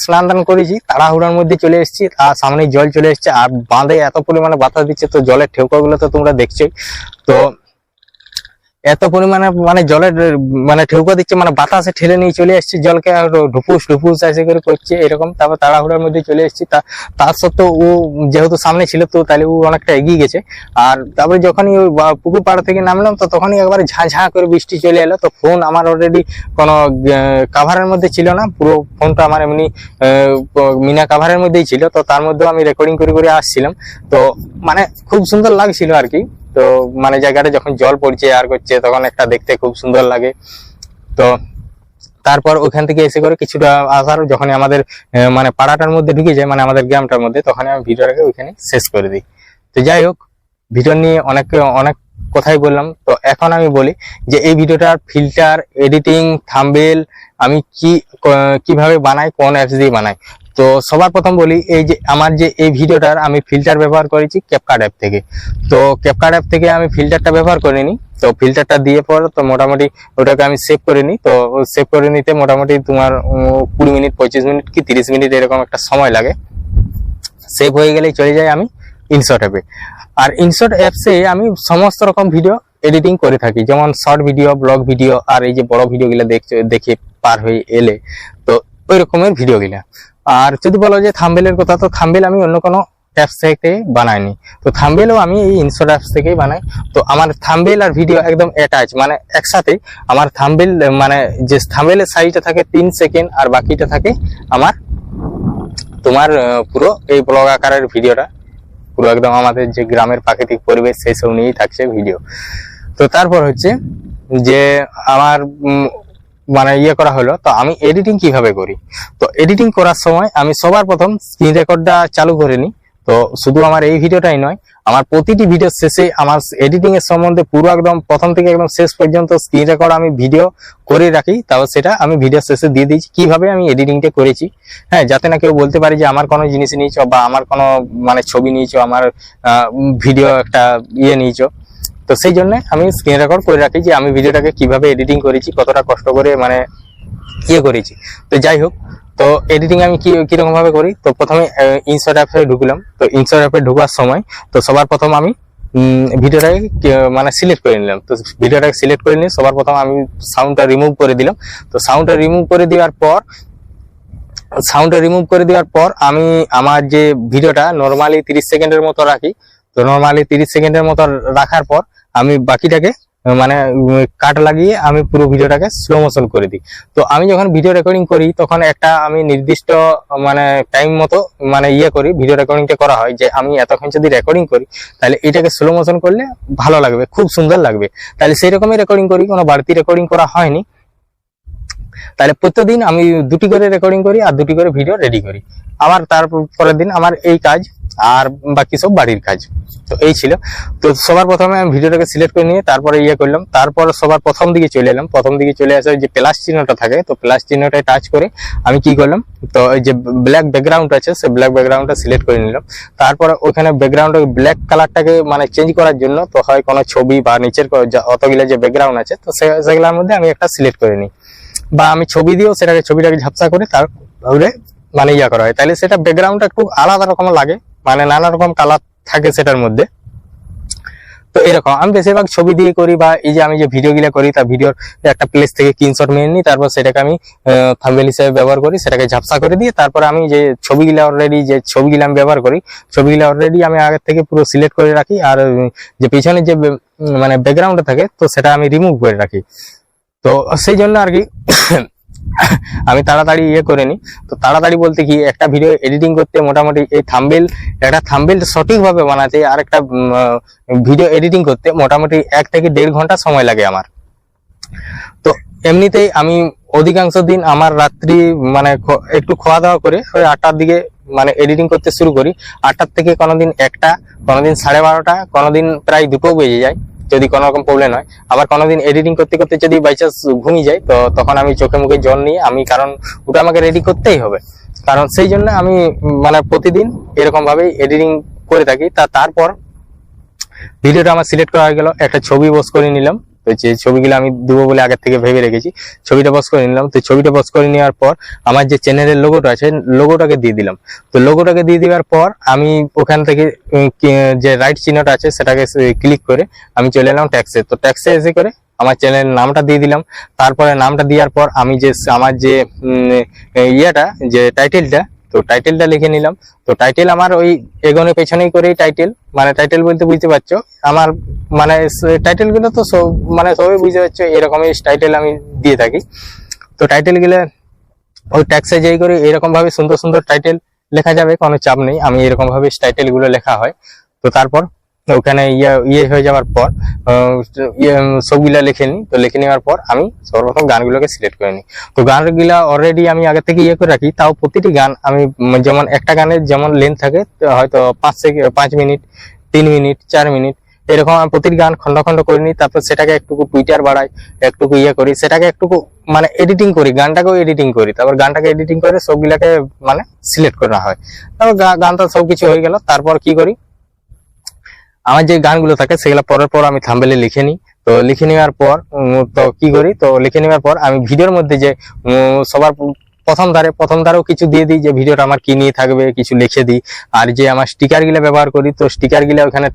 স্নান টান করেছি, তাড়াহুড়ার মধ্যে চলে এসেছি, আর সামনে জল চলে এসছে, আর বাঁধে এত পরিমাণে বাতাস দিচ্ছে, তো জলের ঠেউকাগুলো তো তোমরা দেখছোই। তো এত পরিমাণে মানে জলের মানে ঠেউকা দিচ্ছে, মানে বাতাসে ঠেলে নিয়ে চলে আসছে জলকে, আর ঢুপুস এসে করে করছে এরকম। তারপর তাড়াহুড়ার মধ্যে চলে এসেছি, তার সত্ত্বেও ও যেহেতু সামনে ছিল, তো তাহলে ও অনেকটা এগিয়ে গেছে। আর তারপরে যখনই ওই পুকুর পাড় থেকে নামলাম, তো তখনই একবারে ঝাঁ করে বৃষ্টি চলে এলো। তো ফোন আমার অলরেডি কোনো কাভারের মধ্যে ছিল না, পুরো ফোনটা আমার এমনি মিনা কাভারের মধ্যেই ছিল। তো তার মধ্যেও আমি রেকর্ডিং করে আসছিলাম। তো মানে খুব সুন্দর লাগছিল আর কি। তো মানে জায়গাটা যখন জল পড়ছে আর করছে, তখন একটা দেখতে খুব সুন্দর লাগে। তো তারপর ওখান থেকে এসে করে কিছুটা আসার যখন আমাদের মানে পাড়াটার মধ্যে ঢুকে যায়, মানে আমাদের গ্রামটার মধ্যে, তখন আমি ভিডিওটাকে ওইখানে শেষ করে দিই। তো যাই হোক, ভিডিও নিয়ে অনেক কথাই বললাম। তো এখন আমি বলি যে এই ভিডিওটার ফিল্টার, এডিটিং, থাম্বনেল আমি কিভাবে বানাই, কোন অ্যাপস দিয়ে বানাই। তো সবার প্রথম বলি, এই যে আমার যে এই ভিডিওটার আমি ফিল্টার ব্যবহার করেছি ক্যাপকাট অ্যাপ থেকে। তো ক্যাপকাট অ্যাপ থেকে আমি ফিল্টারটা ব্যবহার করিনি। তো ফিল্টারটা দিয়ে পর তো মোটামুটি ওটাকে আমি সেভ করে নিই। তো সেভ করে নিতে মোটামুটি তোমার 20 মিনিট, 25 মিনিট কি 30 মিনিট এরকম একটা সময় লাগে। সেভ হয়ে গেলেই চলে যাই আমি ইনশট অ্যাপে। আর ইনশট অ্যাপসে আমি সমস্ত রকম ভিডিও এডিটিং করে থাকি, যেমন শর্ট ভিডিও, ব্লগ ভিডিও, আর এই যে বড় ভিডিওগুলো দেখে পার হয়ে এলে তো ওই রকমের ভিডিওগুলা। আর যদি বলো যে থাম্বনেলের কথা, তো থাম্বনেল আমি অন্য কোনো অ্যাপস থেকে বানাইনি। তো থাম্বনেলও আমি এই ইনশট অ্যাপস থেকেই বানাই। তো আমার থাম্বনেল আর ভিডিও একদম অ্যাটাচ, মানে একসাথে। আমার থাম্বনেল মানে যে থাম্বনেলের সাইজটা থাকে 3 সেকেন্ড, আর বাকিটা থাকে আমার তোমার পুরো এই ব্লগ আকারের ভিডিওটা, পুরো একদম আমাদের যে গ্রামের প্রাকৃতিক পরিবেশ সেই সব নিয়েই থাকছে ভিডিও। তো তারপর হচ্ছে যে আমার মানে করা হলো, তো আমি এডিটিং কিভাবে করি। তো এডিটিং করার সময় আমি সবার প্রথম স্ক্রিন রেকর্ডটা চালু করে নিই। তো শুধু আমার এই ভিডিওটাই নয়, আমার প্রতিটি ভিডিও শেষে আমার এডিটিং এর সম্বন্ধে পুরো একদম প্রথম থেকে একদম শেষ পর্যন্ত স্ক্রিন রেকর্ড আমি ভিডিও করে রাখি। তাও সেটা আমি ভিডিও শেষে দিয়ে দিয়েছি কিভাবে আমি এডিটিংটা করেছি। হ্যাঁ, যাতে না কেউ বলতে পারে যে আমার কোনো জিনিস নিয়েছো, বা আমার কোনো মানে ছবি নিয়েছো, আমার ভিডিও একটা নিয়েছো। তো সেই জন্য আমি স্ক্রিন রেকর্ড করে রাখি যে আমি ভিডিওটাকে কিভাবে এডিটিং করেছি, কতটা কষ্ট করে মানে করেছি। তো যাই হোক, তো এডিটিং আমি কিরকম ভাবে করি। তো প্রথমে ইনশট অ্যাপে ঢুকলাম। তো ইনশট অ্যাপে ঢোকার সময় তো সবার প্রথম আমি ভিডিওটাকে মানে সিলেক্ট করে নিলাম। তো ভিডিওটাকে সিলেক্ট করে নিয়ে সবার প্রথম আমি সাউন্ডটা রিমুভ করে দিলাম। তো সাউন্ডটা রিমুভ করে দেওয়ার পর আমি আমার যে ভিডিওটা নর্মালি 30 সেকেন্ডের মতো রাখি। তো নর্মালি 30 সেকেন্ডের মতো রাখার পর আমি বাকিটাকে মানে কাট লাগিয়ে আমি পুরো ভিডিওটাকে স্লো মোশন করে দিই। তো আমি যখন ভিডিও রেকর্ডিং করি তখন একটা আমি নির্দিষ্ট মানে টাইম মতো মানে করি, ভিডিও রেকর্ডিংটা করা হয় যে আমি এতক্ষণ যদি রেকর্ডিং করি তাহলে এটাকে স্লো মোশন করলে ভালো লাগবে, খুব সুন্দর লাগবে। তাহলে সেই রকমই রেকর্ডিং করি, কোনো বাড়তি রেকর্ডিং করা হয়নি। তাহলে প্রত্যেকদিন আমি 2টি করে রেকর্ডিং করি আর 2টি করে ভিডিও রেডি করি। আবার তারপরের দিন আমার এই কাজ, আর বাকি সব বাড়ির কাজ। তো এই ছিল। তো সবার প্রথমে আমি ভিডিওটাকে সিলেক্ট করে নিয়ে তারপরে করলাম। তারপর সবার প্রথম দিকে চলে এলাম। প্রথম দিকে চলে আসে যে প্লাস চিহ্নটা থাকে, তো প্লাস চিহ্নটায় টাচ করে আমি কি করলাম, তো এই যে ব্ল্যাক ব্যাকগ্রাউন্ড আছে সেই ব্ল্যাক ব্যাকগ্রাউন্ডটা সিলেক্ট করে নিলাম। তারপর ওখানে ব্যাকগ্রাউন্ড ব্ল্যাক কালারটাকে মানে চেঞ্জ করার জন্য তো হয় কোনো ছবি বা নিচের অতগুলো যে ব্যাকগ্রাউন্ড আছে তো সেগুলোর মধ্যে আমি একটা সিলেক্ট করে নিই, বা আমি ছবি দিয়েও ছবিটাকে ঝাপসা করে তারপরে মানে করা হয়। তাহলে সেটা ব্যাকগ্রাউন্ডটা একটু আলাদা রকম লাগে, মানে নানা রকম কালার থাকে সেটার মধ্যে। তো এরকম আমি বেশিরভাগ ছবি দিয়ে করি, বা এই যে আমি যে ভিডিওগুলো করি তার ভিডিওর একটা প্লেস থেকে স্ক্রিনশট নিয়ে নিই, তারপর সেটাকে আমি থাম্বনেল হিসেবে ব্যবহার করি, সেটাকে ঝাপসা করে দিয়ে তারপর আমি যে ছবিগুলো আমি ব্যবহার করি ছবিগুলো অলরেডি আমি আগে থেকে পুরো সিলেক্ট করে রাখি। আর যে পিছনে যে মানে ব্যাকগ্রাউন্ডটা থাকে তো সেটা আমি রিমুভ করে রাখি। তো সেই জন্য আর কি আমি তাড়াতাড়ি করে নিই। তো তাড়াতাড়ি বলতে কি, একটা ভিডিও এডিটিং করতে মোটামুটি এই একটা থাম্বনেল সঠিকভাবে বানাতে আর একটা ভিডিও এডিটিং করতে মোটামুটি 1 থেকে 1.5 ঘন্টা সময় লাগে আমার। তো এমনিতেই আমি অধিকাংশ দিন আমার রাত্রি মানে একটু খাওয়া দাওয়া করে ওই 8টার দিকে মানে এডিটিং করতে শুরু করি। 8টার থেকে কোনোদিন 1টা, কোনোদিন 12:30, কোনোদিন প্রায় 2টো বেজে যায় যদি কোনো রকম প্রবলেম হয়। আবার কোনোদিন এডিটিং করতে করতে যদি বাই চান্স ঘুমিয়ে যায় তো তখন আমি চোখে মুখে জল নিয়ে কারণ ওটা আমাকে রেডি করতেই হবে, কারণ সেই জন্য আমি মানে প্রতিদিন এরকম ভাবেই এডিটিং করে থাকি। তারপর ভিডিওটা আমার সিলেক্ট করা হয়ে গেল, একটা ছবি বস করে নিলাম। তো যে ছবিগুলো আমি দেবো বলে আগে থেকে ভেবে রেখেছি, ছবিটা বস করে নিলাম। তো ছবিটা বস করে নেওয়ার পর আমার যে চ্যানেলের লোগোটা আছে লোগোটাকে দিয়ে দিলাম। তো লোগোটাকে দিয়ে দেওয়ার পর আমি ওখান থেকে যে রাইট চিহ্নটা আছে সেটাকে ক্লিক করে আমি চলে এলাম ট্যাক্সে। তো ট্যাক্সে এসে করে আমার চ্যানেলের নামটা দিয়ে দিলাম। তারপরে নামটা দেওয়ার পর আমি যে আমার যে যে টাইটেলটা, তো টাইটেলটা লিখে নিলাম। তো টাইটেল আমার ওই এগোনে পেছনেই করেই টাইটেল, মানে টাইটেল বলতে বুঝতে পারছো আমার মানে টাইটেল গুলো তো সবাই বুঝতে পারছো, এরকমই টাইটেল আমি দিয়ে থাকি। তো টাইটেল গুলো ওই ট্যাক্সে যেই করে এরকম ভাবে সুন্দর সুন্দর টাইটেল লেখা যাবে, কোনো চাপ নেই, আমি এরকম ভাবে টাইটেল গুলো লেখা হয়। তো তারপর ওখানে ইয়ে হয়ে যাওয়ার পর সবগুলা লিখে নিই। তো লিখে নেওয়ার পর আমি সর্বপ্রথম গানগুলোকে সিলেক্ট করে নিই। তো গানগুলা অলরেডি আমি আগে থেকে ইয়ে করে রাখি, তাও প্রতিটি গান আমি যেমন একটা গানের যেমন লেন্থ থাকে, তো হয়তো 5 মিনিট, 3 মিনিট, 4 মিনিট, এরকম আমি প্রতিটি গান খন্ড খন্ড করে নিই। তারপর সেটাকে একটুকু টুইটার বাড়াই, একটুকু ইয়ে করি, সেটাকে একটুকু মানে এডিটিং করি, গানটাকেও এডিটিং করি। তারপর গানটাকে এডিটিং করে সবগুলাকে মানে সিলেক্ট করা হয়। তারপর গানটা সবকিছু হয়ে গেল। তারপর কি করি, আমার যে গানগুলো থাকে সেগুলো পরের পর আমি থাম্বনেলে লিখে নিই। তো লিখে নেওয়ার পর তো কি করি, তো লিখে নেওয়ার পর আমি ভিডিওর মধ্যে যে সবার প্রথম ধারেও কিছু দিয়ে দিই, যে ভিডিওটা আমার কি নিয়ে থাকবে কিছু লিখে দিই। আর যে আমার স্টিকার গুলা ব্যবহার করি, তো স্টিকার গুলা ওখানে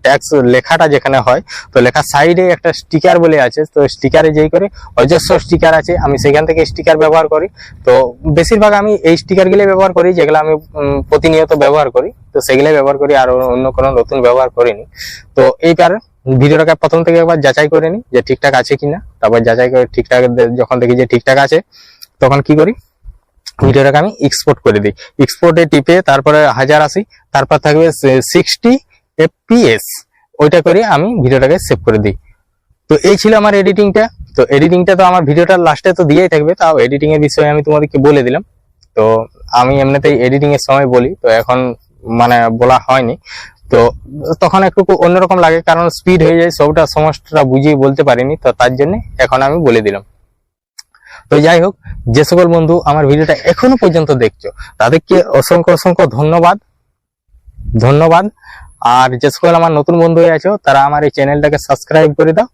ট্যাক্স লেখাটা যেখানে হয়, তো লেখার সাইডে একটা স্টিকার বলে আছে, তো স্টিকারে যেই করে অজস্র স্টিকার আছে, আমি সেখান থেকে স্টিকার ব্যবহার করি। তো বেশিরভাগ আমি এই স্টিকার গুলো ব্যবহার করি যেগুলো আমি প্রতিনিয়ত ব্যবহার করি, তো সেগুলাই ব্যবহার করি, আর অন্য কোনো নতুন ব্যবহার করিনি। তো এইবার ভিডিওটাকে প্রথম থেকে একবার যাচাই করে নিই যে ঠিকঠাক আছে কিনা। তারপর যাচাই করে ঠিকঠাক যখন দেখি যে ঠিকঠাক আছে, তখন কি করি, ভিডিওটাকে আমি এক্সপোর্ট করে দিই। এক্সপোর্টে টিপে তারপরে 1080, তারপর থাকবে 60 fps, ওইটা করে আমি ভিডিওটাকে সেভ করে দিই। তো এই ছিল আমার এডিটিংটা। তো এডিটিংটা তো আমার ভিডিওটার লাস্টে তো দিয়েই থাকবে, তাও এডিটিং এর বিষয়ে আমি তোমাদেরকে বলে দিলাম। তো আমি এমনিতেই এডিটিং এর সময় বলি, তো এখন মানে বলা হয়নি। তো তখন একটু অন্যরকম লাগে, কারণ স্পিড হয়ে যায়, সবটা সমস্যাটা বুঝিয়ে বলতে পারিনি, তো তার জন্য এখন আমি বলে দিলাম। তো যাই হোক, যে সকল বন্ধু আমার ভিডিওটা এখনো পর্যন্ত দেখছো তাদেরকে অসংখ্য ধন্যবাদ। আর যে সকল আমার নতুন বন্ধু হয়ে আছো তারা আমার এই চ্যানেলটাকে সাবস্ক্রাইব করে দাও।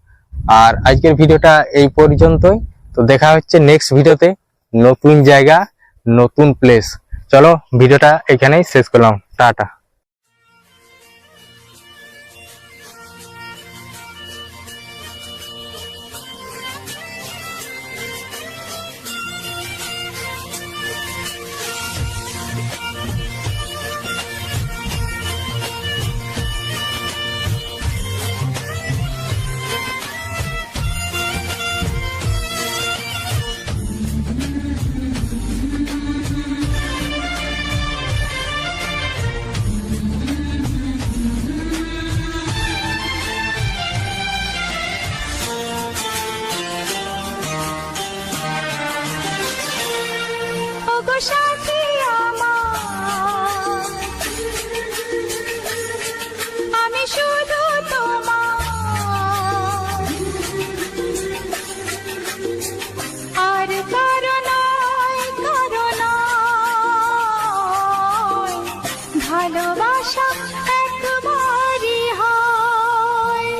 আর আজকের ভিডিওটা এই পর্যন্তই। তো দেখা হচ্ছে নেক্সট ভিডিওতে, নতুন জায়গা, নতুন প্লেস। চলো ভিডিওটা এখানেই শেষ করলাম, টাটা। ওগো সাথী আমার, আমি শুধু তোমার, আর কারো নয়, ভালোবাসা একবারই হয়।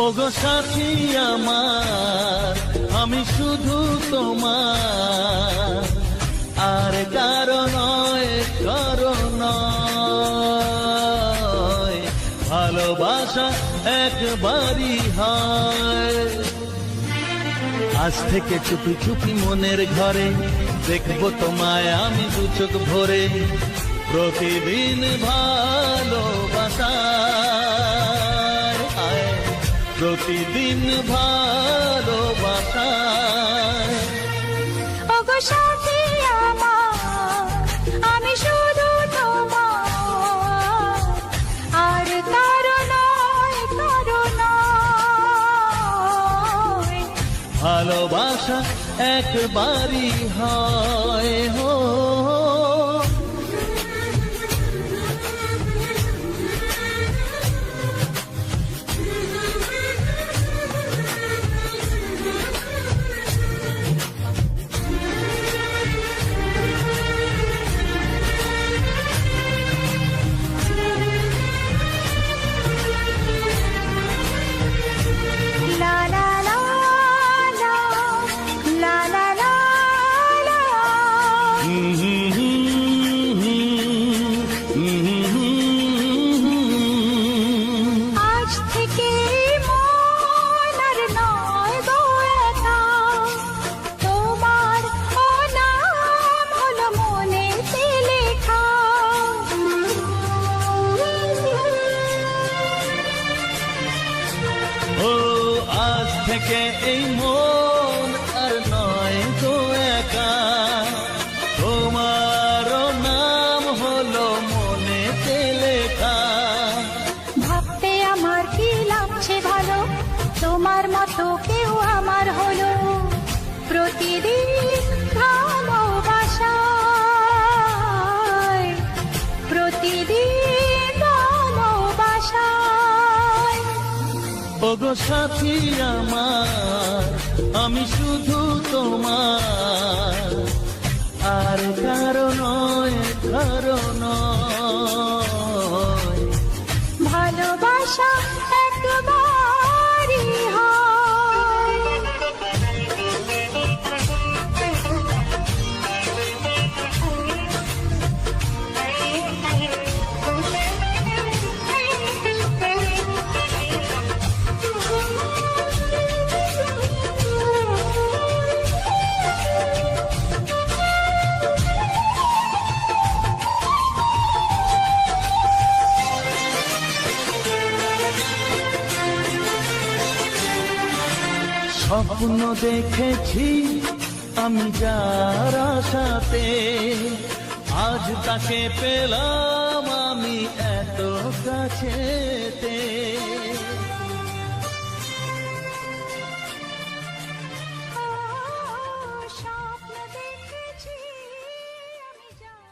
ওগো সাথী আমার, আমি শুধু তোমার, আর কারো নয়, ভালোবাসা একবারই হয়। আজ থেকে চুপি চুপি মনের ঘরে দেখবো তোমায় আমি দু চোখ ভরে, প্রতিদিন ভালোবাসা, প্রতিদিন ভালোবাসা। ওগো সাথী আমার, আমি শুধু তোমার, আর কারো নয়, ভালোবাসা একবারই হয় হো। লা লা লা লা, লা লা লা লা। আজ থেকে মন আর নয় গো একা, তোমার ও নাম হলো মনেতে লেখা। ও আজ থেকে এই মন আর নয় গো একা, তোমার নাম হলো মনেতে লেখা। ভাবতে তোমার মতো কেউ আমার হলো প্রতিদিন ভালোবাসায়, প্রতিদিন ভালোবাসায়। ওগো সাথী আমার, আমি শুধু তোমার, আর কারো নয়, কারো নয়। ভালোবাসা একবারই হয়। স্বপ্ন দেখেছি আমি যার আশাতে, আজ তাকে পেলাম আমি এত কাছেতে। স্বপ্ন দেখেছি আমি যার।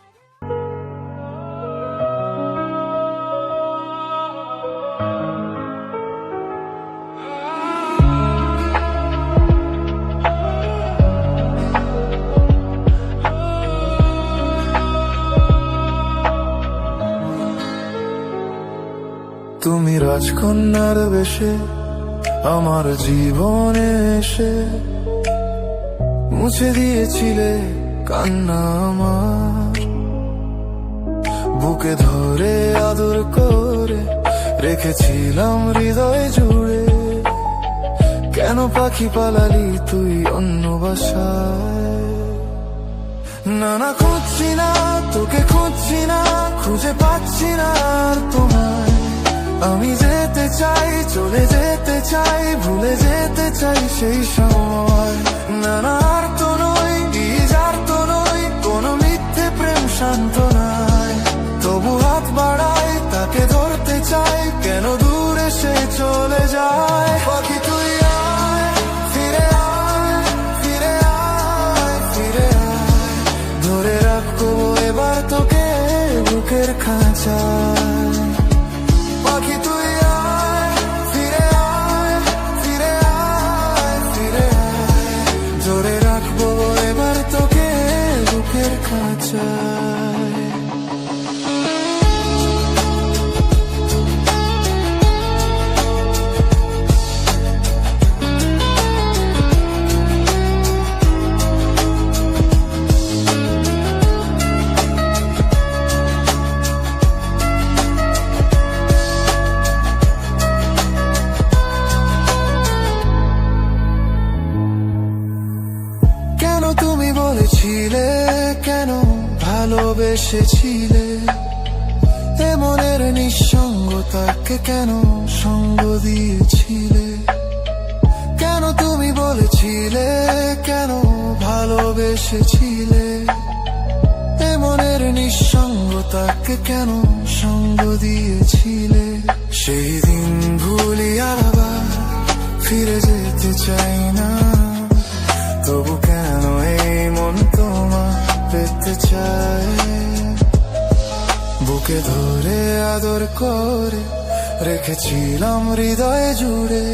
তুমি রাজকন্যার বেশে আমার জীবনে এসে মুছে দিয়েছিলে কান্না আমার, বুকে ধরে আদর করে রেখেছিলাম হৃদয় জুড়ে। কেন পাখি পালালি তুই অন্য বাসায়? না না খুঁজছি না তোকে, খুঁজছি না, খুঁজে পাচ্ছি না আর তোমায়। আমি যেতে চাই, চলে যেতে চাই, ভুলে যেতে চাই সেই সময়। না না আর তো নই, যার তো নই, কোনো মিথ্যে প্রেম শান্ত নাই। তবু হাত বাড়াই, তাকে ধরতে চাই, কেন দূরে সে চলে যায়। পাখি তুই আয়, ফিরে আয়, ফিরে আয়, ফিরে আয়, ধরে রাখবো এবার তোকে বুকের খাঁচায়। পাখি তুই আয়, ফিরে আয়, ফিরে আয়, ফিরে আয়, ধরে রাখবো এবার তোকে বুকের খাঁচায়। কেন তুমি বলেছিলে, কেন ভালোবেসেছিলে, এ মনের নিঃসঙ্গতাকে কেন সঙ্গ দিয়েছিলে? কেন তুমি বলেছিলে, কেন ভালোবেসেছিলে, এ মনের নিঃসঙ্গতাকে কেন সঙ্গ দিয়েছিলে? সেই দিন ভুলি আবার ফিরে যেতে চাই না, তবু কেন এই মন তোমার পেতে চায়? বুকে ধরে আদর করে রেখেছিলাম হৃদয়ে জুড়ে।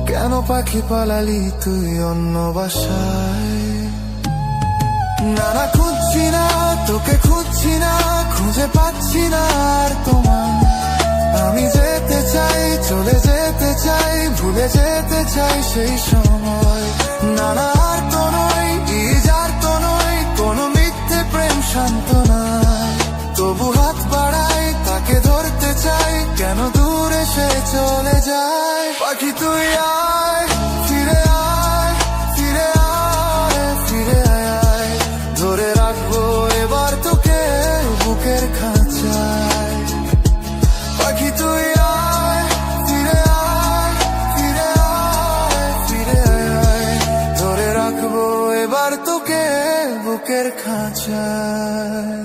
কেন পাখি পালালি তুই অন্য বাসায়? না না খুঁজছি না তোকে, খুঁজছি না, খুঁজে পাচ্ছি না আর তোমায়। আমি যেতে চাই, চলে যেতে চাই, ভুলে যেতে চাই সেই সময়। না না আর তো নই, যার তো নই, কোনো মিথ্যে প্রেম শান্ত নাই। তবু হাত বাড়াই, তাকে ধরতে চাই, কেন দূরে সে চলে যায়। পাখি তুই আয়, ফিরে আয়, ফিরে আয়, ফিরে আয়, ধরে রাখবো এবার তোকে বুকের খাঁচায়। পাখি তুই আয়, ফিরে আয়, ফিরে আয়, ফিরে আয়, ধরে রাখবো এবার তোকে বুকের খাঁচায়।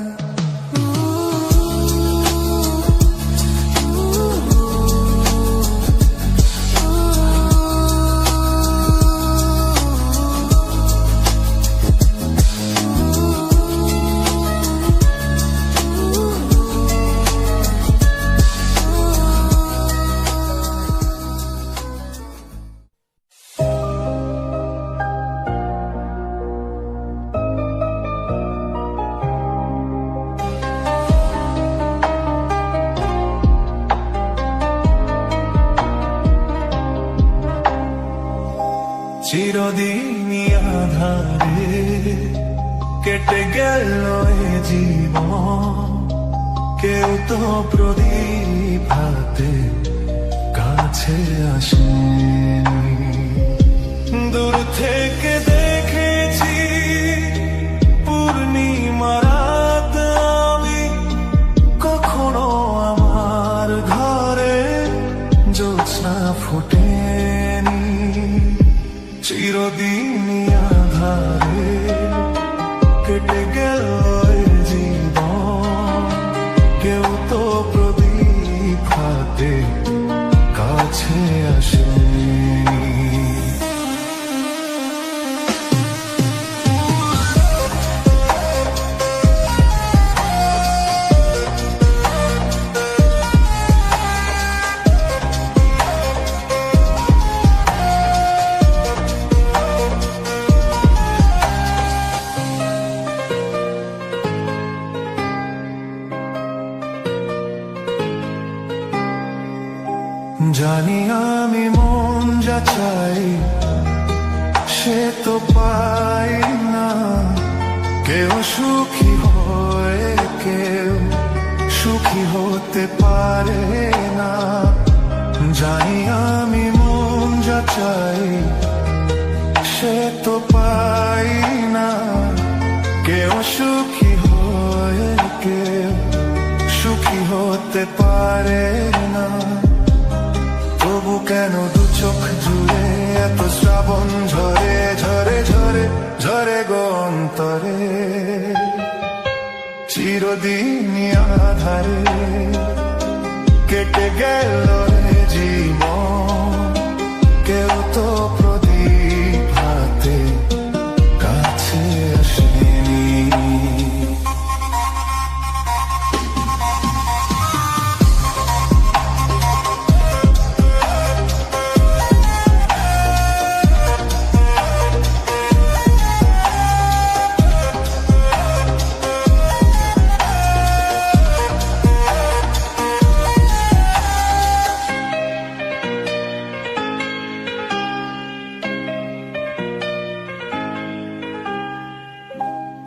চিরদিনই আধারে কেটে গেল এ জীবন, কেউ তো প্রদীপ হাতে কাছে আসেনি। দূর থেকে দেখেছি পূর্ণিমা রাত আমি, কখনো আমার ঘরে জ্যোৎস্না ফোটেনি। চিরদিনই আধারে কেটে গেল এ জীবন, কেউ তো প্রদীপ হাতে কাছে আসেনি। জানি আমি মন যা চাই সে তো পাই না, কেউ সুখী হয়ে কেউ সুখী হতে পারে না। জানি আমি মন যা চাই সে তো পাই না, কেউ সুখী হয়ে কেউ সুখী হতে পারে না। তবু কেন দু চোখ জুড়ে এত শ্রাবণ ঝরে ঝরে ঝরে ঝরে গো অন্তরে। চিরদিনই আধারে কেটে গেল এ জীবন, কেউ তো প্রদীপ হাতে কাছে আসেনি।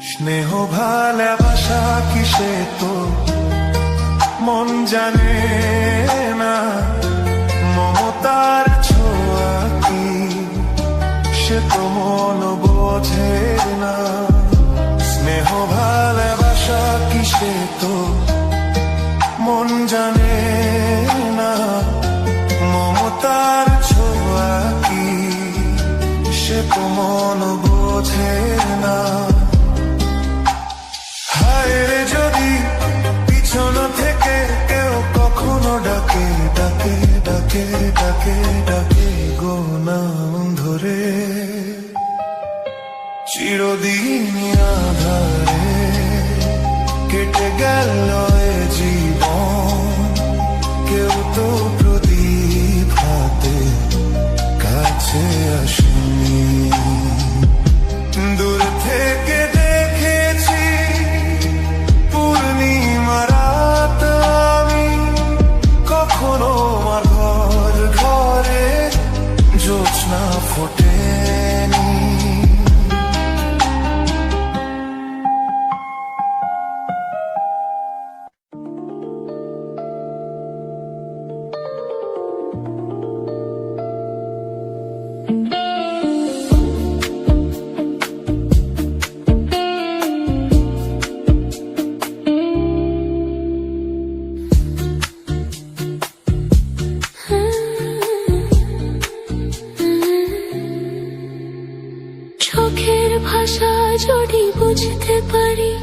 স্নেহ ভালোবাসা কিসে তো মন জানে না, মমতার ছোঁয়া কি সে তো মন বোঝে না। স্নেহ ভালোবাসা কিসে তো মন জানে না, মমতার ছোঁয়া কি সে তো মন বোঝে না। হায়রে যদি পিছন থেকে কেউ কখনো ডাকে ডাকে ডাকে ডাকে ডাকে গো নাম ধরে। চিরদিনই আধারে কেটে গেল এ জীবন, কেউ তো প্রদীপ হাতে কাছে আসেনি। দূর থেকে দেখেছি পূর্ণিমা রাত আমি, কখনো আমার ঘর ঘরে জ্যোৎস্না ফোটেনি। চোখের ভাষা যদি বুঝতে পারি,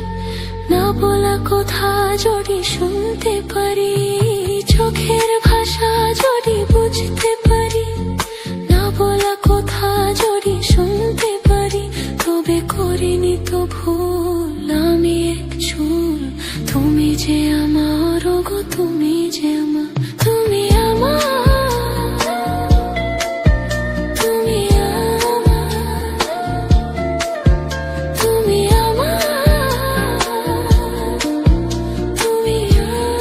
না বলা কথা যদি শুনতে পারি। চোখের ভাষা যদি বুঝতে পারি, না বলা কথা যদি শুনতে পারি, তবে করিনি তো ভুল আমি এক চুল। তুমি যে আমার গো, তুমি যে আমার, তুমি আমার, তুমি আমার, তুমি আমার, তুমি আমার।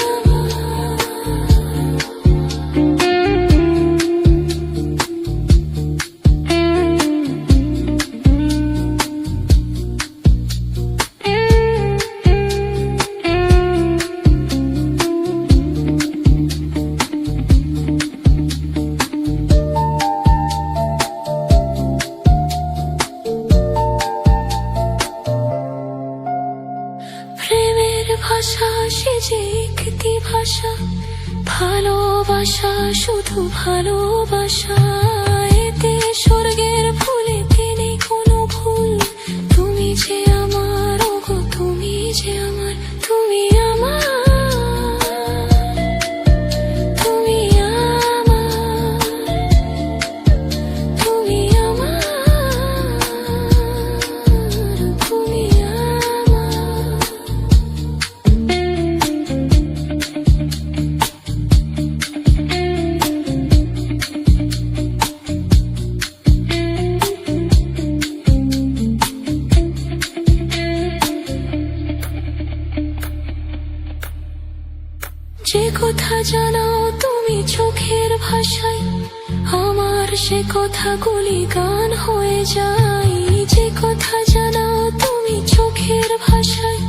ভাষা, ভালোবাসা শুধু ভালোবাসা, এতে স্বর্গের ফুলেতে নেই কোনো ভুল। তুমি যে আমার, ওগো তুমি যে আমার, তুমি আমার, তুমি আমার, তুমি আমার, তুমি আমার। যে কথা জানাও তুমি চোখের ভাষায়, আমার সে কথাগুলি গান হয়ে যায়। যে কথা জানাও তুমি চোখের ভাষায়,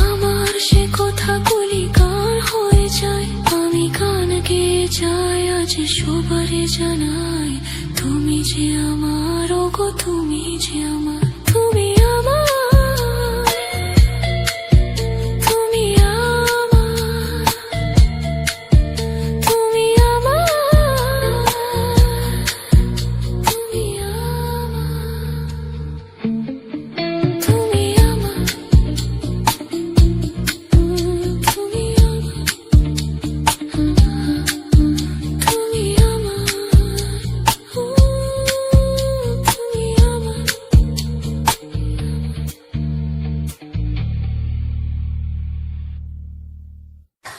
আমার সে কথাগুলি গান হয়ে যায়। আমি গান গেয়ে যাই, আজ সবারে জানাই, তুমি যে আমার, ওগো তুমি যে আমার।